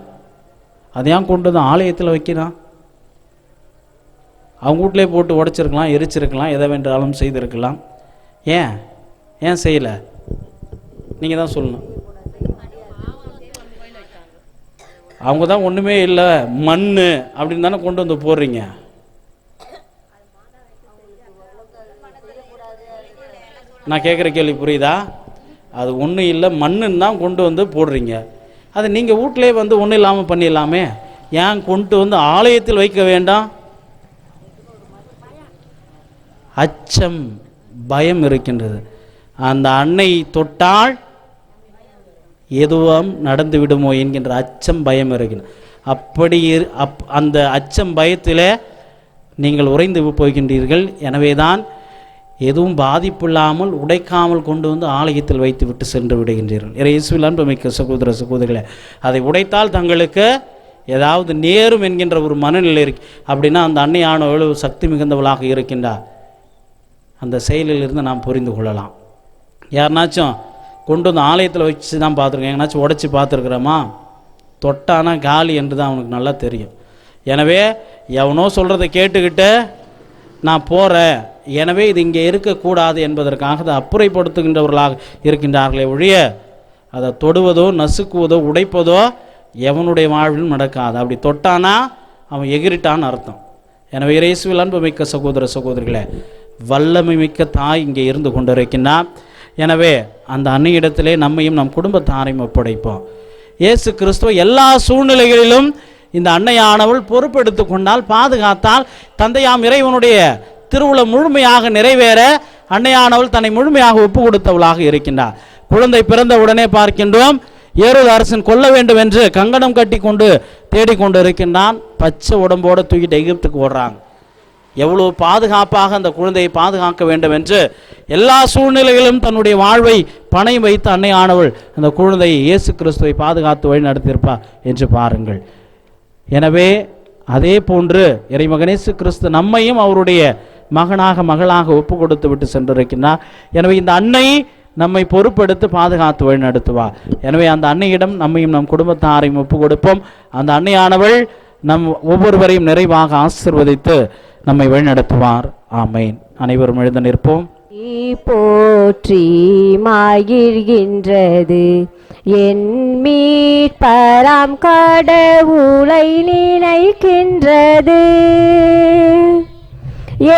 அதை ஏன் கொண்டு வந்து ஆலயத்தில் வைக்கிறான்? அவங்க வீட்டிலே போட்டு உடைச்சிருக்கலாம், எரிச்சிருக்கலாம், எதை வென்றாலும் செய்திருக்கலாம். ஏன் செய்யலை? நீங்கள் தான் சொல்லணும். அவங்க தான் ஒன்றுமே இல்லை, மண் அப்படின்னு தானே கொண்டு வந்து போடுறீங்க. நான் கேட்குற கேள்வி புரியுதா? அது ஒன்றும் இல்லை, மண்ணுன்னு தான் கொண்டு வந்து போடுறீங்க. அது நீங்கள் வீட்டிலே ஒன்றும் இல்லாமல் பண்ணிடலாமே. ஏன் கொண்டு வந்து ஆலயத்தில் வைக்க வேண்டாம்? அச்சம், பயம் இருக்கின்றது. அந்த அன்னை தொட்டால் எதுவும் நடந்து விடுமோ என்கின்ற அச்சம், பயம் இருக்கின்றது. அப்படி அந்த அச்சம், பயத்திலே நீங்கள் உறைந்து போகின்றீர்கள். எனவே தான் எதுவும் பாதிப்பில்லாமல் உடைக்காமல் கொண்டு வந்து ஆலயத்தில் வைத்து விட்டு சென்று விடுகின்றீர்கள். இயேசுவில் அன்புமிக்க சகோதர சகோதரிகளே, அதை உடைத்தால் தங்களுக்கு ஏதாவது நேரும் என்கின்ற ஒரு மனநிலை இருக்கு. அப்படின்னா அந்த அன்னையான எவ்வளவு சக்தி மிகுந்தவளாக இருக்கின்றார், அந்த செயலிலிருந்து நாம் புரிந்து கொள்ளலாம். யாருனாச்சும் கொண்டு வந்து ஆலயத்தில் வச்சு தான் பார்த்துருக்கேன், எங்கேனாச்சும் உடைச்சி பார்த்துருக்குறோமா? தொட்டானா காலி என்று தான் அவனுக்கு நல்லா தெரியும். எனவே எவனோ சொல்கிறத கேட்டுக்கிட்டு நான் போகிறேன், எனவே இது இங்கே இருக்கக்கூடாது என்பதற்காக அதை அப்புறைப்படுத்துகின்றவர்களாக இருக்கின்றார்களே ஒழிய அதை தொடுவதோ நசுக்குவதோ உடைப்பதோ எவனுடைய வாழ்விலும் நடக்காது. அப்படி தொட்டானா அவன் எகிரிட்டான்னு அர்த்தம். எனவே இயேசுவில் அன்புமிக்க சகோதர சகோதரிகளே, வல்லமை மிக்க தாய் இங்கே இருந்து கொண்டிருக்கின்றார். எனவே அந்த அன்னையிடத்திலே நம்மையும் நம் குடும்பத்தாரையும் ஒப்படைப்போம். இயேசு கிறிஸ்துவ எல்லா சூழ்நிலைகளிலும் இந்த அன்னையானவள் பொறுப்பெடுத்து கொண்டால், பாதுகாத்தால், தந்தையாம் இறைவனுடைய திருவுளம் முழுமையாக நிறைவேற அன்னையானவள் தன்னை முழுமையாக ஒப்பு கொடுத்தவளாக இருக்கின்றார். குழந்தை பிறந்த உடனே பார்க்கின்றோம், ஏரோது அரசன் கொல்ல வேண்டும் என்று கங்கணம் கட்டி கொண்டு தேடிக்கொண்டு இருக்கின்றான். பச்சை உடம்போடு தூக்கிட்டு எகிப்துக்கு ஓடுறாங்க. எவ்வளவு பாதுகாப்பாக அந்த குழந்தையை பாதுகாக்க வேண்டும் என்று எல்லா சூழ்நிலைகளிலும் தன்னுடைய வாழ்வை பணயம் வைத்து அன்னையானவள் அந்த குழந்தையை இயேசு கிறிஸ்துவை பாதுகாத்து வழி நடத்தியிருப்பார் என்று பாருங்கள். எனவே அதே போன்று இறைமகன் இயேசு கிறிஸ்து நம்மையும் அவருடைய மகனாக மகளாக ஒப்பு கொடுத்து விட்டு சென்றிருக்கின்றார். எனவே இந்த அன்னை நம்மை பொறுப்பெடுத்து பாதுகாத்து வழி நடத்துவார். எனவே அந்த அன்னையிடம் நம்மையும் நம் குடும்பத்தாரையும் ஒப்பு கொடுப்போம். அந்த அன்னையானவள் நம் ஒவ்வொருவரையும் நிறைவாக ஆசீர்வதித்து நம்மை வழிநடத்துவார். ஆமேன். அனைவரும் எழுந்து நிற்போம். போற்றி மகிழ்கின்றது என் மீட்பராம் கடவுளை நினைக்கின்றது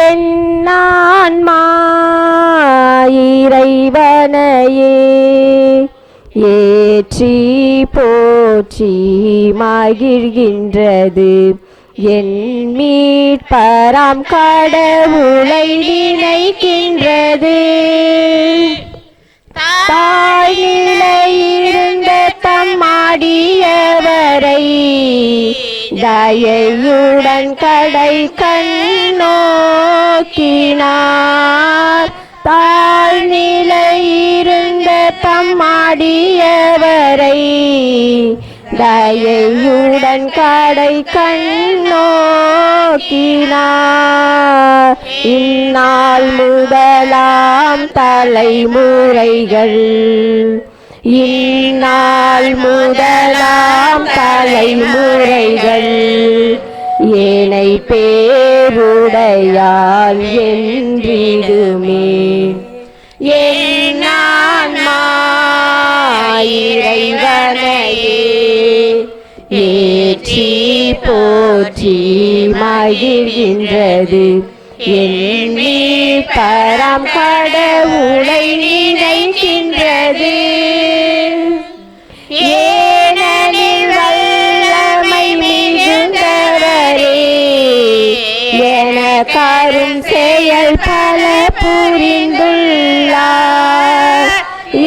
என் ஆன்மா இறைவனையே ஏற்றி போற்றி மகிழ்கின்றது என் மீட்பராம் கடவுளை நினைக்கின்றது. தாய் நிலையிருந்த தம்மாடியவரை தயையுடன் கடை கண் நோக்கினார். தாழ்நிலையிருந்த தம்மாடியவரை தயையுடன் கடை கண்ணோக்கினார். இந்நாள் முதலாம் தலைமுறைகள் ஏனை பேருடையால் என்றிடுமே. என் ஆன்மா இறைவனையே ஏற்றி போற்றி மகிழ்கின்றது. எண்ணி பரம் கடவுளை நினைக்கின்றது. ஏனெனில் வல்லமை மிகுந்தவரே எனக்கரும் செயல் பல புரிந்துள்ளார்.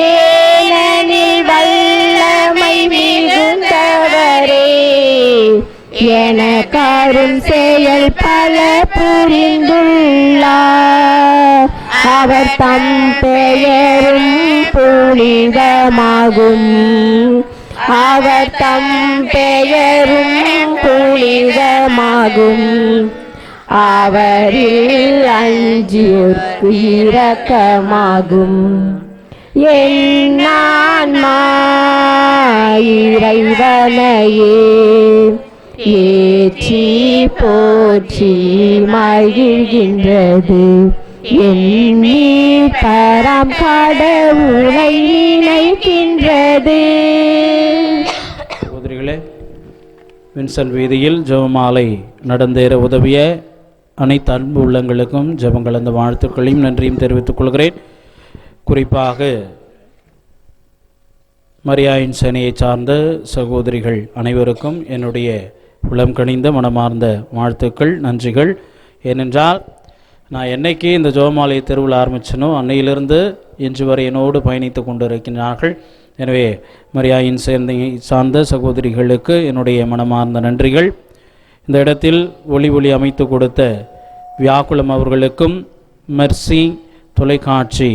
ஏனெனில் வல்லமை மிகுந்தவரே எனக்கரும் செயல் பல புரிந்துள்ளார். அவர் தம் பெயரும் புனிதமாகும். அவர் தம் பெயரும் புனிதமாகும். அவரில் அஞ்சியோர்க்கு இரக்கமாகும். என் ஆன்மா இறைவனையே ஏற்றி போற்றி மகிழ்கின்றது. எண்ணி பரம் கடவுளை நினைக்கின்றது. சகோதரிகளே, வின்சென்ட் வீதியில் ஜெபமாலை நடந்தேற உதவிய அனைத்து அன்பு உள்ளங்களுக்கும் ஜெபம் கலந்த வாழ்த்துக்களையும் நன்றியும் தெரிவித்துக் கொள்கிறேன். குறிப்பாக மரியாயின் சேனையை சார்ந்த சகோதரிகள் அனைவருக்கும் என்னுடைய உளம் கனிந்த மனமார்ந்த வாழ்த்துக்கள், நன்றிகள். ஏனென்றால் நான் என்னைக்கு இந்த ஜெபமாலை தெருவில் ஆரம்பிச்சனோ அன்னையிலிருந்து இன்று வரை என்னோடு பயணித்து கொண்டிருக்கிறார்கள். எனவே மரியாயின் சேனையை சார்ந்த சகோதரிகளுக்கு என்னுடைய மனமார்ந்த நன்றிகள். இந்த இடத்தில் ஒளி அமைத்து கொடுத்த வியாக்குளம் அவர்களுக்கும், மெர்சி தொலைக்காட்சி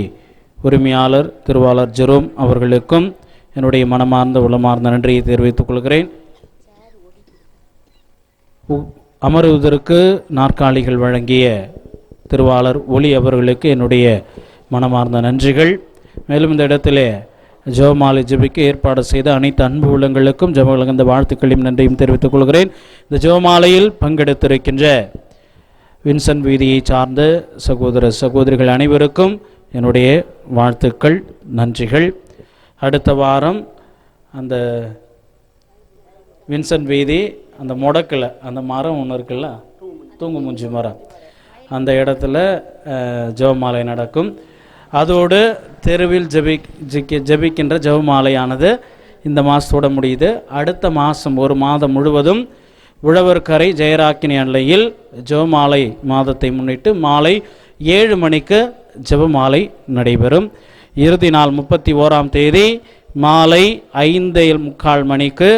உரிமையாளர் திருவாளர் ஜெரோம் அவர்களுக்கும் என்னுடைய மனமார்ந்த உளமார்ந்த நன்றியை தெரிவித்துக் கொள்கிறேன். அமருவதற்கு நாற்காலிகள் வழங்கிய திருவாளர் ஒளி அவர்களுக்கு என்னுடைய மனமார்ந்த நன்றிகள். மேலும் இந்த இடத்திலே ஜெபமாலை ஜெபிக்க ஏற்பாடு செய்த அனைத்து அன்பு உள்ளங்களுக்கும் ஜெபகலந்த வாழ்த்துக்களையும் நன்றியும் தெரிவித்துக் கொள்கிறேன். இந்த ஜெபமாலையில் பங்கெடுத்திருக்கின்ற வின்சென்ட் வீதியை சார்ந்த சகோதர சகோதரிகள் அனைவருக்கும் என்னுடைய வாழ்த்துக்கள், நன்றிகள். அடுத்த வாரம் அந்த வின்சென்ட் வீதி அந்த முடக்கில் அந்த மரம் ஒன்று இருக்குல்ல, தூங்கு மூஞ்சி மரம், அந்த இடத்துல ஜெபமாலை நடக்கும். அதோடு தெருவில் ஜெபிக்கின்ற ஜெபமாலையானது இந்த மாதத்தோடு முடியுது. அடுத்த மாதம் ஒரு மாதம் முழுவதும் உழவர்கரை ஜெயராக்கினி அன்னையில் ஜெபமாலை மாதத்தை முன்னிட்டு மாலை 7 மணிக்கு ஜெபமாலை நடைபெறும். இறுதி நாள் 31ஆம் தேதி மாலை 5:45 மணிக்கு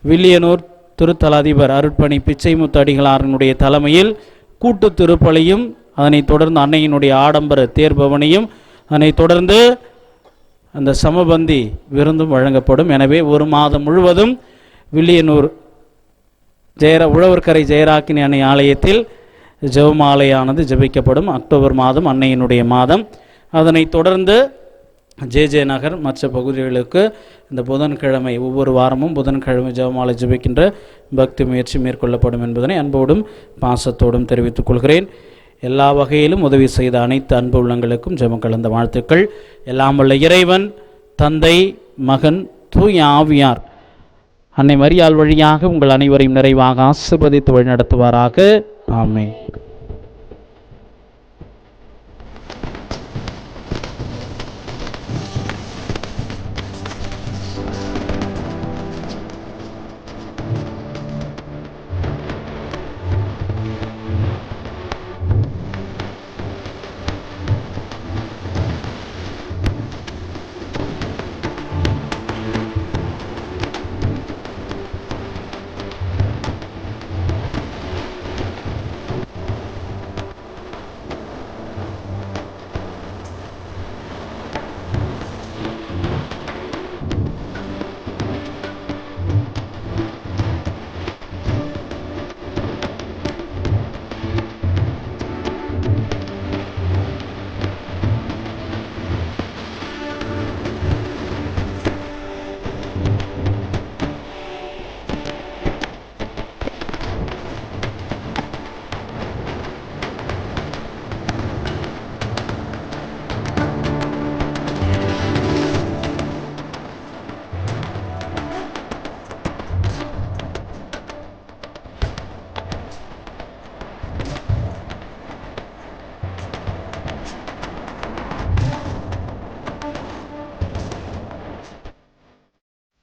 வில்லியனூர் திருத்தல அதிபர் அருட்பணி பிச்சைமுத்து அடிகளாரினுடைய தலைமையில் கூட்டு திருப்பலியும், அதனைத் தொடர்ந்து அன்னையினுடைய ஆடம்பர தேர்பவனையும், அதனைத் தொடர்ந்து அந்த சமபந்தி விருந்தும் வழங்கப்படும். எனவே ஒரு மாதம் முழுவதும் வில்லியனூர் உழவர்கரை ஜெயராக்கினி அன்னை ஆலயத்தில் ஜெபமாலையானது ஜெபிக்கப்படும். அக்டோபர் மாதம் அன்னையினுடைய மாதம். அதனைத் தொடர்ந்து ஜே நகர் மற்ற பகுதிகளுக்கு இந்த புதன்கிழமை ஒவ்வொரு வாரமும் புதன்கிழமை ஜெபமாலை ஜெபிக்கின்ற பக்தி முயற்சி மேற்கொள்ளப்படும் என்பதனை அன்போடும் பாசத்தோடும் தெரிவித்துக் கொள்கிறேன். எல்லா வகையிலும் உதவி செய்த அனைத்து அன்பு உள்ளங்களுக்கும் ஜெபம் கலந்த வாழ்த்துக்கள். எல்லாம் வல்ல இறைவன் தந்தை, மகன், தூய ஆவியார் அன்னை மரியாள் வழியாக உங்கள் அனைவரையும் நிறைவாக ஆசீர்வதித்து வழிநடத்துவாராக. ஆமென்.